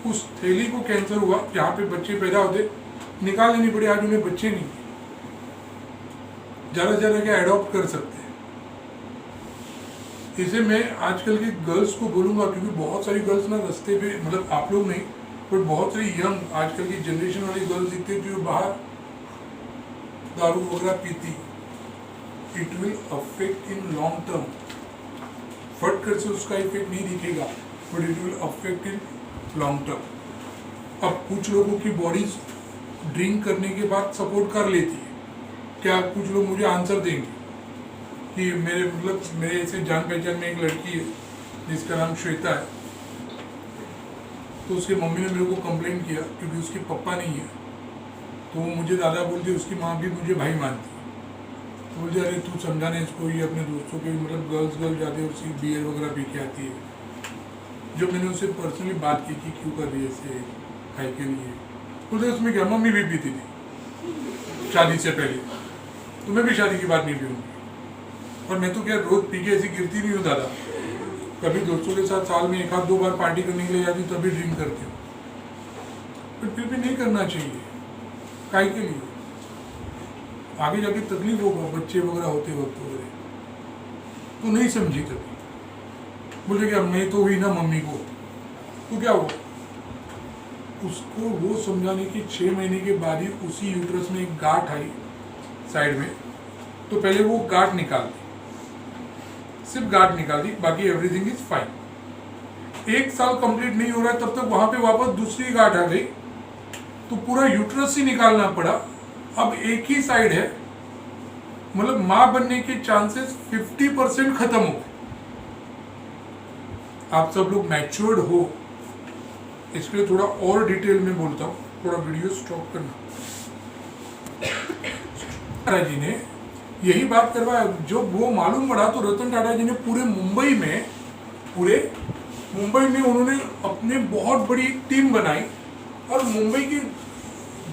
उस थैली को कैंसर हुआ जहाँ पे बच्चे पैदा होते, निकाल लेनी पड़ी। आज उन्हें बच्चे नहीं, ज़्यादा से ज़्यादा क्या एडॉप्ट कर सकते हैं। इसे मैं आजकल की गर्ल्स को बोलूँगा, क्योंकि बहुत सारी गर्ल्स ना रास्ते पे, मतलब आप लोग नहीं बट बहुत सारी यंग आजकल की जनरेशन वाली गर्ल्स दिखते हैं जो बाहर दारू वगैरह पीती। It will affect in long term. फट कर से उसका इफेक्ट नहीं दिखेगा, but it will affect in long term. अब कुछ लोगों की बॉडीज ड्रिंक करने के बाद सपोर्ट कर लेती है। क्या कुछ लोग मुझे आंसर देंगे कि मेरे ऐसे जान पहचान में एक लड़की है जिसका नाम श्वेता है, तो उसके मम्मी ने मेरे को कंप्लेंट किया क्योंकि उसके पापा नहीं है, तो वो मुझे दादा बोलती, उसकी माँ भी मुझे भाई मानती। तो बोलते अरे तू समझाने इसको, ये अपने दोस्तों के मतलब गर्ल्स जाते हैं उसकी बियर वगैरह पी के आती है। जब मैंने उससे पर्सनली बात की कि क्यों कर रही है ऐसे खाई के लिए, बोलते उसमें क्या, मम्मी भी पीती थी शादी से पहले, तो मैं भी शादी के बाद नहीं पीऊँगी। और मैं तो क्या रोज पी के ऐसी गिरती नहीं हूँ दादा, कभी दोस्तों के साथ साल में 1-2 बार पार्टी करने के लिए जाती हूँ तभी ड्रिंक करती हूँ, पर फिर भी नहीं करना चाहिए। काहे के लिए? आगे जाके तकलीफ होगा, बच्चे वगैरह होते वक्त वगैरह, तो नहीं समझी तभी। बोले क्या मैं तो हुई ना मम्मी को, तो क्या हुआ? उसको वो समझाने के 6 महीने के बाद ही उसी यूट्रस में एक गांठ आई साइड में, तो पहले वो गांठ निकाल दी, सिर्फ गांठ निकाल दी, बाकी एवरीथिंग इज फाइन। 1 साल कंप्लीट नहीं हो रहा है तब तक वहां पे वापस दूसरी गांठ आ गई, तो पूरा यूट्रस ही निकालना पड़ा। अब एक ही साइड है, मतलब मां बनने के चांसेस 50% खत्म हो गए। आप सब लोग मैच्योर्ड हो, इसके लिए थोड़ा और डिटेल में बोलता हूँ, थोड़ा वीडियो स्टॉप करना। टाटा जी ने यही बात करवाया, जब वो मालूम पड़ा तो रतन टाटा जी ने पूरे मुंबई में उन्होंने अपने बहुत बड़ी टीम बनाई और मुंबई की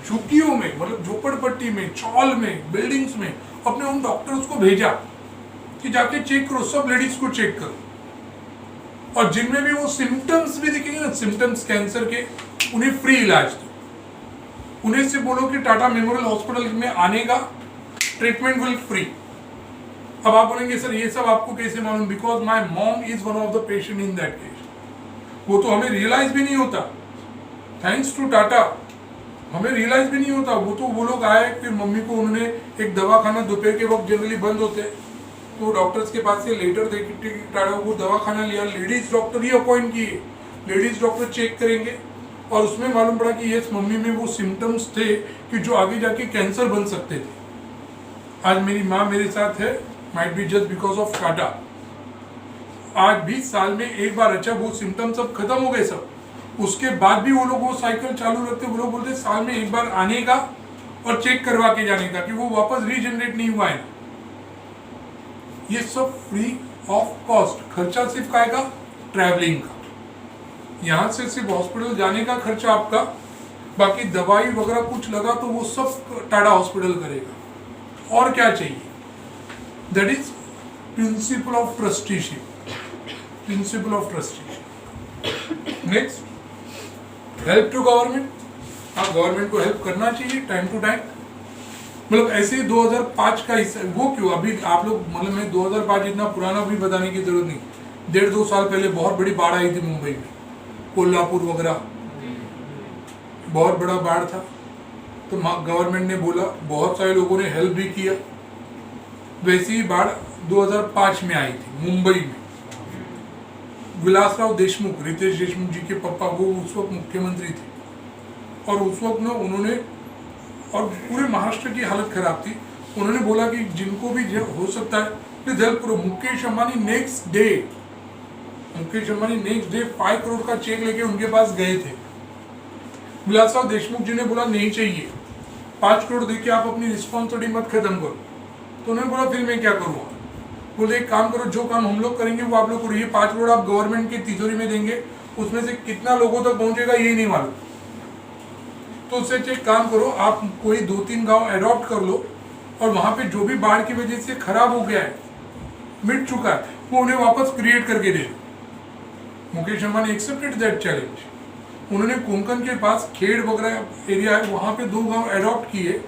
झुग्गियों में, मतलब झोपड़पट्टी में, चौल में, बिल्डिंग्स में अपने उन डॉक्टर्स को भेजा कि जाके चेक करो, सब लेडीज को चेक करो, और जिनमें भी वो सिम्टम्स भी दिखेंगे ना, सिम्टम्स कैंसर के, उन्हें फ्री इलाज दो। उन्हें से बोलो कि टाटा मेमोरियल हॉस्पिटल में आने का, ट्रीटमेंट विल फ्री। अब आप बोलेंगे सर ये सब आपको कैसे मालूम? Because my mom is one of the patient in that case. वो तो हमें रियलाइज भी नहीं होता, थैंक्स टू टाटा हमें रियलाइज भी नहीं होता। वो लोग आए, फिर मम्मी को उन्होंने एक दवाखाना दोपहर के वक्त जनरली बंद होते हैं, तो डॉक्टर्स के पास से लेटर दे के टाटा वो दवाखाना लिया, लेडीज डॉक्टर ही अपॉइंट किए, लेडीज डॉक्टर चेक करेंगे और उसमें मालूम पड़ा कि यस मम्मी में वो सिम्टम्स थे कि जो आगे जाके कैंसर बन सकते थे। आज मेरी माँ मेरे साथ है, might be just because of Tata. आज भी साल में एक बार, अच्छा वो सिम्टम्स सब खत्म हो गए सब, उसके बाद भी वो लोग वो साइकिल चालू रखते, वो लोग बोलते साल में एक बार आने का और चेक करवा के जाने का कि वो वापस रीजनरेट नहीं हुआ है। ये सब फ्री ऑफ कॉस्ट। खर्चा सिर्फ का आएगा ट्रैवलिंग का, यहाँ से सिर्फ हॉस्पिटल जाने का खर्चा आपका, बाकी दवाई वगैरह कुछ लगा तो वो सब टाटा हॉस्पिटल करेगा। और क्या चाहिए? That is principle of trusteeship, principle of trusteeship. Next, help to government. हाँ, गवर्नमेंट को हेल्प करना चाहिए टाइम टू टाइम। मतलब ऐसे 2005 का हिस्सा, वो क्यों अभी आप लोग, मतलब मैं 2005 इतना पुराना भी बताने की जरूरत नहीं, 1.5-2 साल पहले बहुत बड़ी बाढ़ आई थी मुंबई में, कोल्हापुर वगैरह बहुत बड़ा बाढ़ था। तो गवर्नमेंट ने बोला, बहुत सारे लोगों ने हेल्प भी किया। वैसी ही बाढ़ 2005 में आई थी मुंबई में। विलासराव देशमुख, रितेश देशमुख जी के पापा, वो उस वक्त मुख्यमंत्री थे और उस वक्त ना उन्होंने, और पूरे महाराष्ट्र की हालत खराब थी, उन्होंने बोला कि जिनको भी हो सकता है प्लीज हेल्प करो। मुकेश अंबानी नेक्स्ट डे 5 करोड़ का चेक लेके उनके पास गए थे। विलासराव देशमुख जी ने बोला नहीं चाहिए, 5 करोड़ देके आप अपनी रिस्पॉन्सिबिलिटी मत खत्म करो। तो उन्होंने बोला फिर मैं क्या करूँगा? बोले एक काम करो, जो काम हम लोग करेंगे वो आप लोग करो। ये 5 करोड़ आप गवर्नमेंट की तिजोरी में देंगे, उसमें से कितना लोगों तक पहुंचेगा ये नहीं मालूम। तो उससे एक काम करो, आप कोई 2-3 गांव अडॉप्ट कर लो और वहां पे जो भी बाढ़ की वजह से खराब हो गया है, मिट चुका है, वो उन्हें वापस क्रिएट करके दे दो। Mukesh Ambani accepted that challenge. उन्होंने कोंकण के पास खेड़ वगैरह एरिया है, वहां पे 2 गांव अडॉप्ट किए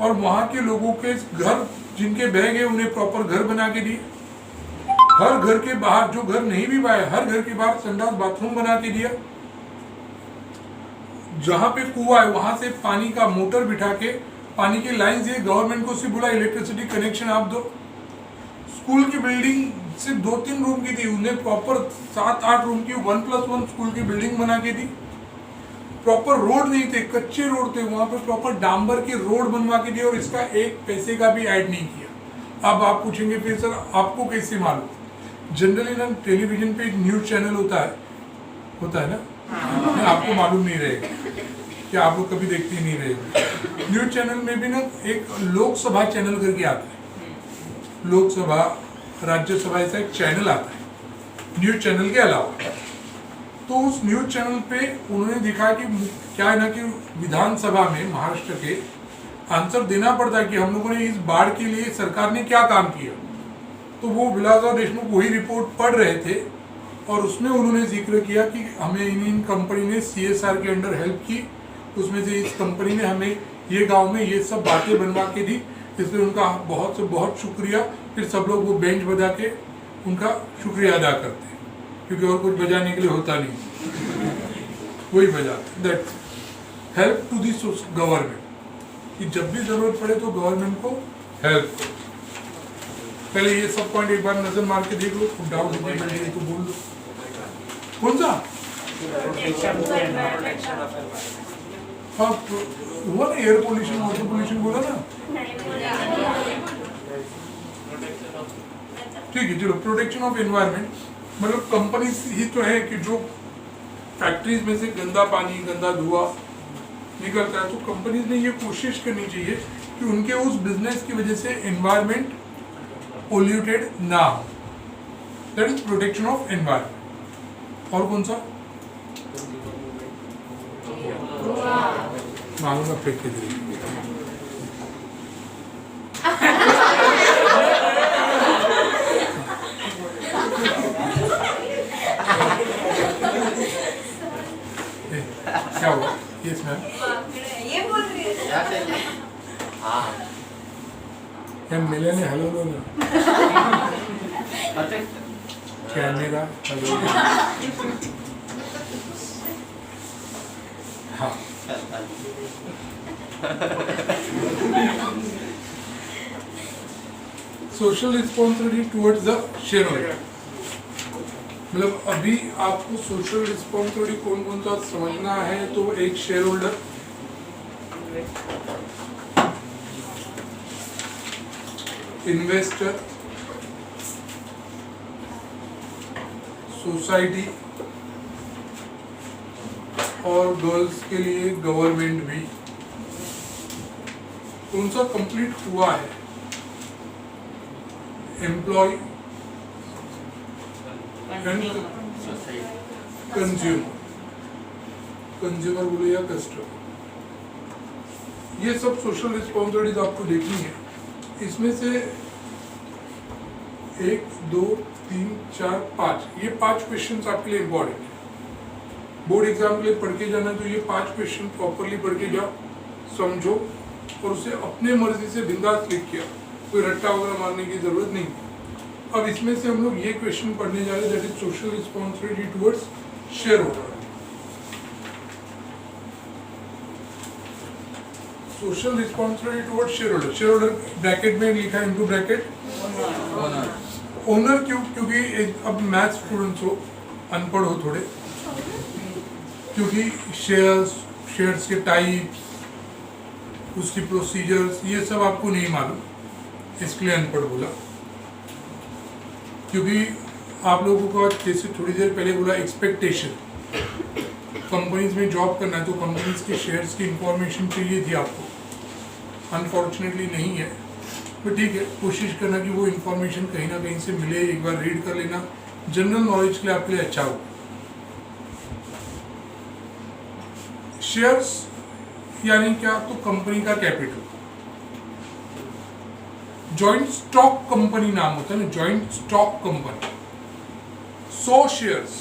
और वहां के लोगों के घर जिनके बह गए उन्हें प्रॉपर घर बना के दिए। हर घर के बाहर, जो घर नहीं भी पाए, हर घर के बाहर संडास बाथरूम बना के दिया। जहां पे कुआं है वहां से पानी का मोटर बिठा के पानी की लाइन से गवर्नमेंट को सिर्फ बोला इलेक्ट्रिसिटी कनेक्शन आप दो। स्कूल की बिल्डिंग सिर्फ 2-3 रूम की थी, उन्हें प्रॉपर 7-8 रूम की 1+1 स्कूल की बिल्डिंग बना के दी। प्रॉपर रोड नहीं थे, कच्चे रोड थे, वहां पे प्रॉपर डांबर के रोड बनवा के दिए और इसका 1 पैसे का भी ऐड नहीं किया। अब आप पूछेंगे फिर सर आपको कैसे मालूम? जनरली ना टेलीविजन पे एक न्यूज चैनल होता है ना, आपको मालूम नहीं रहेगा कि आप लोग कभी देखते ही नहीं रहेंगे। न्यूज चैनल में भी ना एक लोकसभा चैनल करके आता है, लोकसभा राज्यसभा ऐसा एक चैनल आता है न्यूज चैनल के अलावा। तो उस न्यूज चैनल पे उन्होंने दिखाया कि क्या है ना कि विधानसभा में महाराष्ट्र के आंसर देना पड़ता है कि हम लोगों ने इस बाढ़ के लिए सरकार ने क्या काम किया। तो वो विलासराव देशमुख वही रिपोर्ट पढ़ रहे थे और उसमें उन्होंने जिक्र किया कि हमें इन कंपनी ने CSR के अंडर हेल्प की, उसमें से इस कंपनी ने हमें ये गांव में ये सब बातें बनवा के दी, इसलिए उनका बहुत से बहुत शुक्रिया। फिर सब लोग वो बेंच बजा के उनका शुक्रिया अदा करते हैं, क्योंकि और कुछ बजाने के लिए होता नहीं, वही बजाते। That help to this government, कि जब भी जरूरत पड़े तो गवर्नमेंट को हेल्प करो। पहले ये सब पॉइंट एक बार नजर मार के देख लो, डाउट है तो बोल दो। कौन सा? हाँ, हुआ ना एयर पोल्यूशन, वाटर पोल्यूशन बोला ना, ठीक है। चलो, प्रोटेक्शन ऑफ एनवायरनमेंट मतलब कंपनी ही तो है कि जो फैक्ट्रीज में से गंदा पानी, गंदा धुआं निकलता है, तो कंपनीज ने ये कोशिश करनी चाहिए कि उनके उस बिजनेस की वजह से एनवायरनमेंट पोल्यूटेड ना हो। That is protection of environment. और कौन सा? मालूम है, फेंक के दे। क्या हुआ? यस मैम, ये बोल रही है। हाँ या मेल्याने हलवलं ना कॅमेरा हलवला हा social responsibility towards the share holder, मतलब अभी आपको सोशल रिस्पॉन्सिबिलिटी कौन कौन सा समझना है। तो एक शेयर होल्डर, इन्वेस्टर, सोसाइटी और गर्ल्स के लिए गवर्नमेंट भी कौन सा कंप्लीट हुआ है। एम्प्लॉय एंड कंज्यूमर, कंज्यूमर बोले या कस्टमर, ये सब सोशल रिस्पॉन्सिबिलिटीज आपको देखनी है। इसमें से 1 2 3 4 5 ये 5 क्वेश्चंस आपके लिए इंपॉर्टेंट है। बोर्ड एग्जाम के लिए पढ़ के जाना तो ये 5 क्वेश्चन प्रॉपरली पढ़ के जाओ, समझो और उसे अपने मर्जी से बिंदास लिख किया, कोई रट्टा वगैरह मारने की जरूरत नहीं। अब इसमें से हम लोग ये क्वेश्चन पढ़ने जा रहे हैं, that is social responsibility towards share holder. Social responsibility towards share holder, share holder bracket में लिखा है, इनटू ब्रैकेट ओनर। क्यों? क्योंकि अब मैथ स्टूडेंट्स हो, अनपढ़ हो थोड़े, क्योंकि शेयर्स के टाइप्स, उसकी प्रोसीजर्स, ये सब आपको नहीं मालूम, इसके लिए अनपढ़ बोला। क्योंकि आप लोगों को जैसे थोड़ी देर पहले बोला एक्सपेक्टेशन, कंपनीज में जॉब करना है तो कंपनीज के शेयर्स की इंफॉर्मेशन चाहिए थी आपको, अनफॉर्चुनेटली नहीं है, तो ठीक है, कोशिश करना कि वो इंफॉर्मेशन कहीं ना कहीं से मिले, एक बार रीड कर लेना, जनरल नॉलेज के लिए आपके लिए अच्छा हो। शेयर्स यानी क्या? तो कंपनी का कैपिटल। जॉइंट स्टॉक कंपनी नाम होता है ना, joint stock company. 100 shares,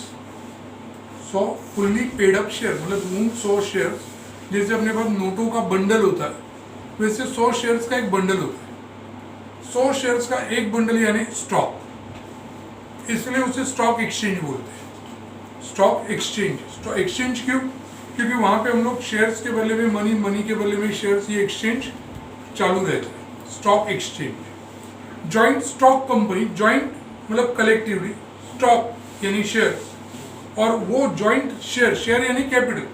100 fully paid up share, मतलब 100 शेयर्स, जैसे अपने पास नोटों का बंडल होता है वैसे 100 शेयर्स का एक बंडल होता है। 100 शेयर्स का एक बंडल यानी स्टॉक, इसलिए उसे स्टॉक एक्सचेंज बोलते हैं। स्टॉक एक्सचेंज, स्टॉक एक्सचेंज क्यों? क्योंकि वहां पे हम लोग शेयर्स के बदले में मनी, मनी के बदले में शेयर्स, ये एक्सचेंज चालू रहता है, stock exchange. Joint stock company, joint मतलब कलेक्टिवली, स्टॉक यानी शेयर, और वो जॉइंट शेयर, शेयर यानी कैपिटल।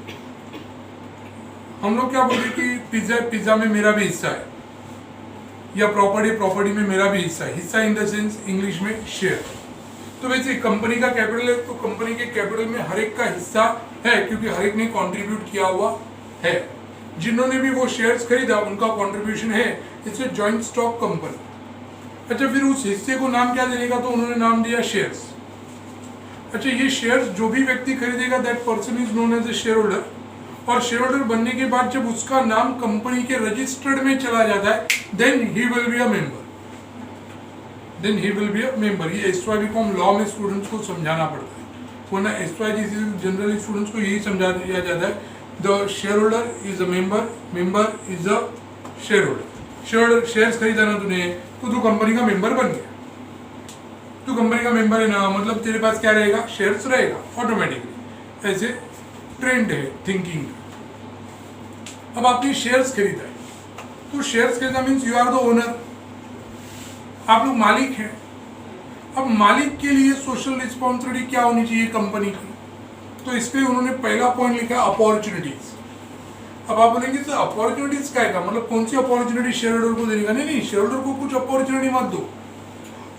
हम लोग क्या बोलते कि पिज्जा, पिज्जा में मेरा भी हिस्सा है, या प्रॉपर्टी, प्रॉपर्टी में मेरा भी हिस्सा है। हिस्सा इन द सेंस इंग्लिश में शेयर। तो वैसे कंपनी का कैपिटल है तो कंपनी के कैपिटल में हर एक का हिस्सा है, क्योंकि हर एक ने कंट्रीब्यूट किया हुआ है। जिन्होंने भी वो शेयर्स खरीदा उनका कंट्रीब्यूशन है, इससे जॉइंट स्टॉक कंपनी। अच्छा, फिर उस हिस्से को नाम क्या देगा? तो उन्होंने नाम दिया शेयर्स। अच्छा, ये शेयर्स जो भी व्यक्ति खरीदेगा that person is known as a share holder, और शेयर होल्डर बनने के बाद जब उसका नाम कंपनी के रजिस्टर्ड में चला जाता है then he will be a member, then he will be a member. ये SYBCom लॉ में स्टूडेंट्स को समझाना पड़ता है, वरना SYGC जनरल स्टूडेंट्स को यही समझा दिया जाता है, the share holder is a member, member is a share holder. Share holder, shares खरीदा ना तूने तो तू कंपनी का मेंबर बन गया, तू कंपनी का मेंबर है ना, मतलब तेरे पास क्या रहेगा? शेयर्स रहेगा ऑटोमेटिकली। ऐसे ट्रेंड है थिंकिंग। अब आपने शेयर्स खरीदा है, तो शेयर्स खरीदा means you are the owner, आप लोग मालिक हैं। अब मालिक के लिए सोशल रिस्पॉन्सिबिलिटी क्या होनी चाहिए कंपनी की? तो इसलिए उन्होंने पहला पॉइंट लिखा है अपॉर्चुनिटीज। अब आप बोलेंगे सर अपॉर्चुनिटीज क्या है? मतलब कौन सी अपॉर्चुनिटी शेयर होल्डर को देने का? नहीं, शेयर होल्डर को कुछ अपॉर्चुनिटी मत दो।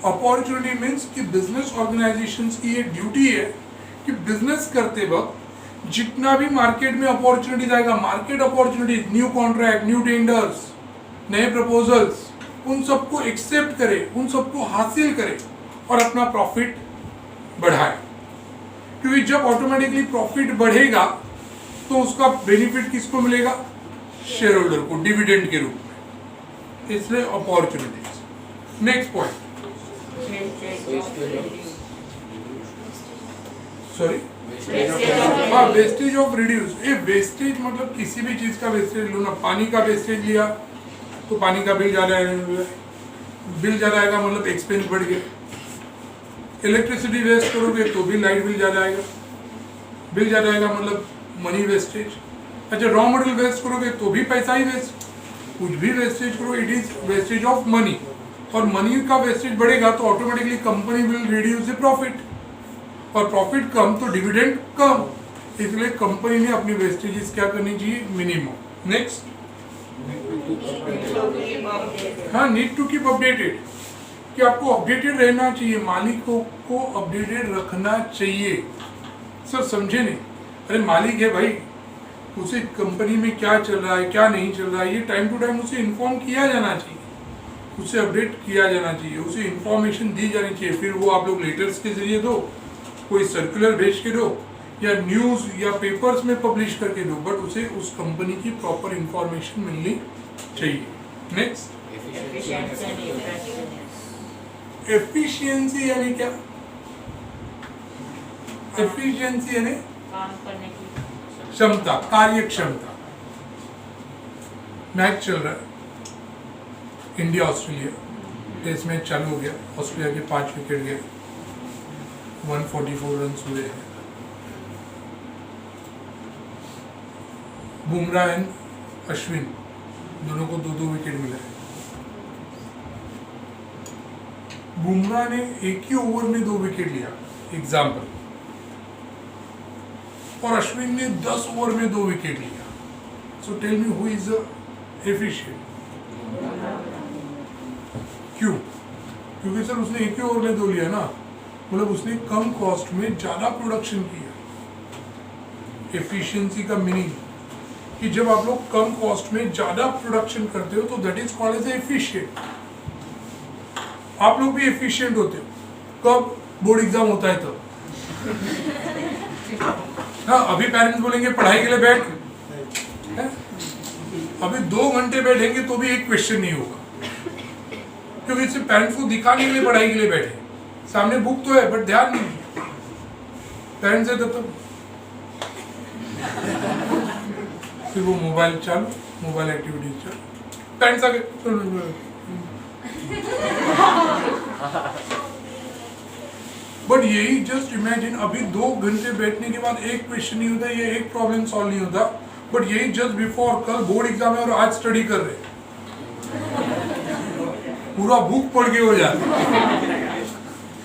अपॉर्चुनिटी मीन्स कि बिजनेस ऑर्गेनाइजेशंस की ये ड्यूटी है कि बिजनेस करते वक्त जितना भी मार्केट में अपॉर्चुनिटीज आएगा, market opportunities, new contract, new tenders, नए प्रपोजल्स, उन सबको एक्सेप्ट करे, उन सबको हासिल करे और अपना प्रॉफिट बढ़ाए। क्योंकि जब ऑटोमेटिकली प्रॉफिट बढ़ेगा तो उसका बेनिफिट किसको मिलेगा? शेयर होल्डर को, डिविडेंड के रूप में। इसलिए अपॉर्चुनिटीज। नेक्स्ट पॉइंट, सॉरी, हाँ, वेस्टेज ऑफ रिड्यूस। ये वेस्टेज मतलब किसी भी चीज का वेस्टेज लो ना, पानी का वेस्टेज लिया तो पानी का बिल ज्यादा आने लगा, बिल ज़्यादा आएगा मतलब एक्सपेंस बढ़ गया। इलेक्ट्रिसिटी वेस्ट करोगे तो भी लाइट बिल ज़्यादा आएगा, बिल ज़्यादा आएगा मतलब मनी वेस्टेज। अच्छा, रॉ मटेरियल वेस्ट करोगे तो भी पैसा ही वेस्ट, कुछ भी वेस्टेज करो it is wastage of money, और मनी का वेस्टेज बढ़ेगा तो automatically company will reduce the profit, और प्रॉफिट कम तो डिविडेंड कम, इसलिए कंपनी ने अपनी वेस्टेजेस क्या करनी चाहिए, मिनिमम। नेक्स्ट, हाँ, नीड टू कीप अपडेटेड, कि आपको अपडेटेड रहना चाहिए, मालिकों को अपडेटेड रखना चाहिए। सर समझे नहीं, अरे मालिक है भाई, उसे कंपनी में क्या चल रहा है क्या नहीं चल रहा है ये टाइम टू टाइम उसे इन्फॉर्म किया जाना चाहिए, उसे अपडेट किया जाना चाहिए, उसे इन्फॉर्मेशन दी जानी चाहिए। फिर वो आप लोग लेटर्स के जरिए दो, कोई सर्कुलर भेज के दो, या न्यूज़ या पेपर्स में पब्लिश करके दो, बट उसे उस कंपनी की प्रॉपर इंफॉर्मेशन मिलनी चाहिए। नेक्स्ट, एफिशिएंसी यानी क्या? एफिशिएंसी यानी काम करने की क्षमता, कार्य क्षमता। मैच चल रहा है, इंडिया ऑस्ट्रेलिया, टेस्ट मैच चालू हो गया, ऑस्ट्रेलिया के 5 विकेट गए, 144 रन हुए हैं। बुमराह एंड अश्विन दोनों को 2-2 विकेट मिले। बुमराह ने एक ही ओवर में 2 विकेट लिया, एग्जाम्पल, और अश्विन ने 10 ओवर में 2 विकेट लिया। So tell me who is efficient? क्यों? क्योंकि सर उसने एक ही ओवर में 2 लिया ना, मतलब उसने कम कॉस्ट में ज्यादा प्रोडक्शन किया। एफिशिएंसी का मीनिंग कि जब आप लोग कम कॉस्ट में ज्यादा प्रोडक्शन करते हो तो that is called as efficient. आप लोग भी एफिशिएंट होते हो कब? बोर्ड एग्जाम होता है तब। हाँ, अभी पेरेंट्स बोलेंगे पढ़ाई के लिए बैठ है? अभी 2 घंटे बैठेंगे तो भी एक क्वेश्चन नहीं होगा, क्योंकि इससे पेरेंट्स को दिखाने के लिए पढ़ाई के लिए बैठे, सामने बुक तो है बट ध्यान नहीं, पेरेंट्स है तब फिर वो मोबाइल चालू, मोबाइल एक्टिविटीज चालू, पेरेंट्स आगे। बट यही जस्ट इमेजिन, अभी 2 घंटे बैठने के बाद एक क्वेश्चन नहीं होता, ये एक प्रॉब्लम सॉल्व नहीं होता, बट यही जस्ट बिफोर, कल बोर्ड एग्जाम है और आज स्टडी कर रहे, पूरा बुक पढ़ के हो जाता।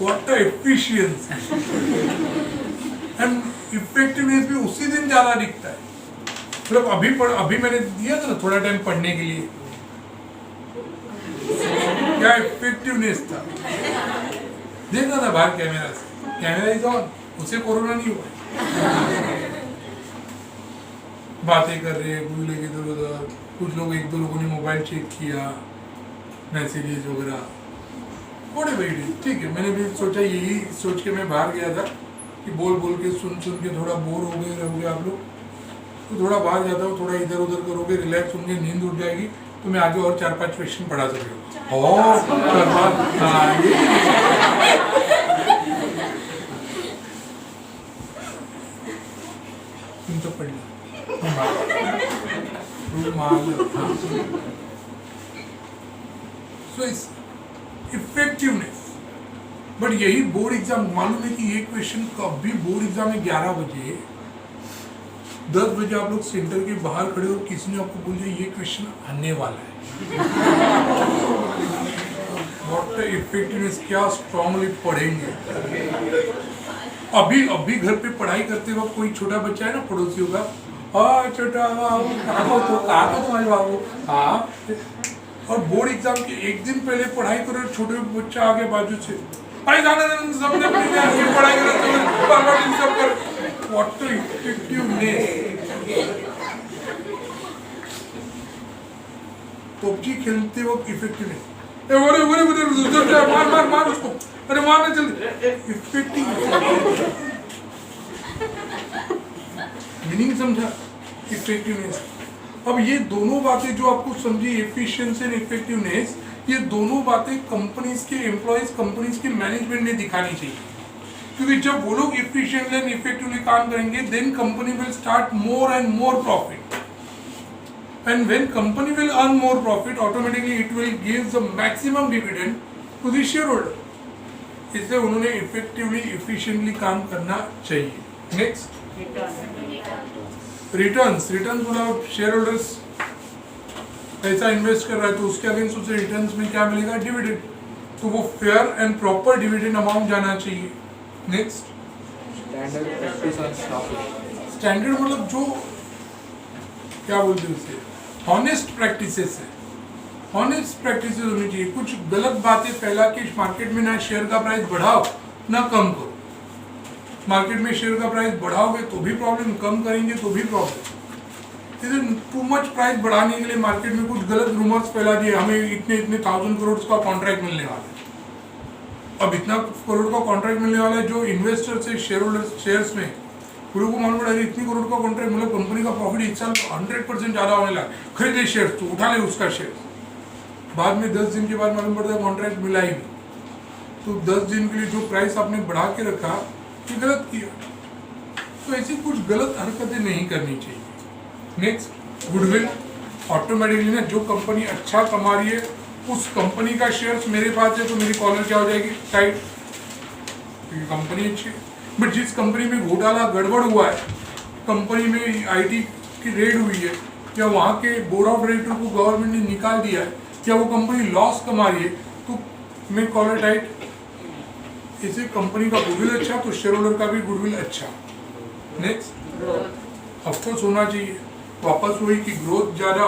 What the efficiency and effectiveness भी उसी दिन ज्यादा दिखता है। मतलब अभी मैंने दिया था ना थोड़ा टाइम पढ़ने के लिए, क्या इफेक्टिवनेस था, देखा था बाहर कैमरा से, कैमरा इज ऑन, उसे कोरोना नहीं हुआ। बातें कर रहे हैं भूले इधर उधर, कुछ लोग 1-2 लोगों ने मोबाइल चेक किया, मैसेजेस वगैरह, बड़े भाई ठीक है। मैंने भी सोचा, यही सोच के मैं बाहर गया था कि बोल के सुन के थोड़ा बोर हो गए रहोगे आप लोग, तो थोड़ा बाहर जाता हूँ, थोड़ा इधर उधर करोगे, रिलैक्स होंगे, नींद उठ जाएगी, तो मैं आगे और 4-5 क्वेश्चन पढ़ा सकते हो। तुम तो पढ़ लो इफेक्टिवनेस। बट यही बोर्ड एग्जाम, मालूम है कि ये क्वेश्चन कभी बोर्ड एग्जाम में 11 बजे 10 बजे आप लोग सेंटर के बाहर खड़े हो, किसी ने आपको बोल दिया ये क्वेश्चन आने वाला है। व्हाट द इफेक्टिवनेस, क्या स्ट्रांगली पढ़ेंगे। अभी घर पे पढ़ाई करते वक्त कोई छोटा बच्चा है ना पड़ोसियों का, हाँ छोटा बाबू कहाँ तो तुम्हारे बाबू, हाँ। और बोर्ड एग्जाम के एक दिन पहले पढ़ाई करो, छोटे बच्चा आगे बाजू से भाई सबने पढ़ाई कर, व्हाट द इफेक्टिवनेस। पबजी खेलते वक्त इफेक्टिवनेस, मार उसको, अरे मारना जल्दी, इफेक्टिव। मीनिंग समझा इफेक्टिवनेस। अब ये दोनों बातें जो आपको समझी, एफिशिएंसी एंड इफेक्टिवनेस, ये दोनों बातें कंपनीज के एम्प्लॉयज, कंपनीज के मैनेजमेंट ने दिखानी चाहिए, क्योंकि जब वो लोग इफिशिएंटली एंड इफेक्टिवली काम करेंगे, then company will start more and more profit. And when company will earn more profit, automatically it will give the maximum dividend to the shareholder. इसलिए उन्होंने इफेक्टिवली इफिशिएंटली काम करना चाहिए. Next, returns. रिटर्न्स मतलब शेयर होल्डर्स पैसा इन्वेस्ट कर रहा है तो उसके अगेंस्ट उसे रिटर्न्स में क्या मिलेगा? डिविडेंड. तो वो fair and proper dividend amount जाना चाहिए. नेक्स्ट, स्टैंडर्ड मतलब जो क्या बोलते हैं उसे, हॉनेस्ट प्रैक्टिसेस है. हॉनेस्ट प्रैक्टिसेस होनी चाहिए. कुछ गलत बातें फैला के मार्केट में ना शेयर का प्राइस बढ़ाओ ना कम करो. मार्केट में शेयर का प्राइस बढ़ाओगे तो भी प्रॉब्लम, कम करेंगे तो भी प्रॉब्लम. इधर टू मच प्राइस बढ़ाने के लिए मार्केट में कुछ गलत रूमर्स फैला दिए, हमें इतने इतने 1000 करोड़ का कॉन्ट्रैक्ट मिलने वाला है. अब इतना करोड़ का कॉन्ट्रैक्ट मिलने वाला है जो इन्वेस्टर से शेयर होल्डर शेयर्स में पूरे को मालूम पड़ा है इतनी करोड़ का कॉन्ट्रैक्ट, मतलब कंपनी का प्रॉफिट इस साल 100% ज़्यादा होने लगा. खरीदे शेयर तो उठा ले उसका शेयर. बाद में 10 दिन के बाद मालूम पड़ता है कॉन्ट्रैक्ट मिला ही नहीं. तो 10 दिन के लिए जो प्राइस आपने बढ़ा के रखा ये गलत किया. तो ऐसी कुछ गलत हरकतें नहीं करनी चाहिए. Next, goodwill. ऑटोमेटिकली ना जो कंपनी अच्छा कमा रही है उस कंपनी का शेयर्स मेरे पास है तो मेरी कॉलर क्या हो जाएगी? टाइट. कंपनी अच्छी है. बट जिस कंपनी में घोटाला गड़बड़ हुआ है, कंपनी में आईटी की रेड हुई है, या वहाँ के बोर्ड ऑफ डायरेक्टर को गवर्नमेंट ने निकाल दिया है, या वो कंपनी लॉस कमा रही है, तो मेरी कॉलर टाइट. इसे कंपनी का गुडविल अच्छा तो शेयर होल्डर का भी गुडविल अच्छा. नेक्स्ट, ऑफकोर्स होना चाहिए. वापस वही कि ग्रोथ ज़्यादा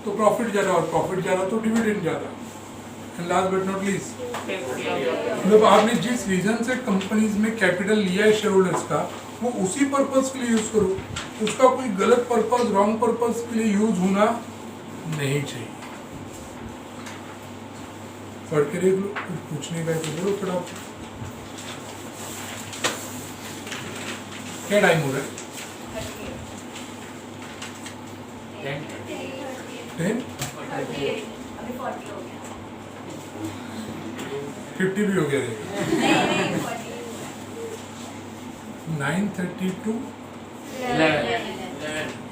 तो प्रॉफिट ज़्यादा, और प्रॉफिट ज़्यादा तो डिविडेंड ज़्यादा. And last but not least, मतलब आपने जिस रीजन से कंपनीज में कैपिटल लिया है शेयर होल्डर्स का, वो उसी पर्पस के लिए यूज़ करो. उसका कोई गलत पर्पस, रॉन्ग पर्पस के लिए यूज होना नहीं चाहिए. पढ़ के देख लो, कुछ पूछने का है तो बोलो फटाफट. क्या टाइम हो रहा है? 10? अभी 40 हो गया. 50 भी हो गया देखो. नहीं 40. 9:30 to 11.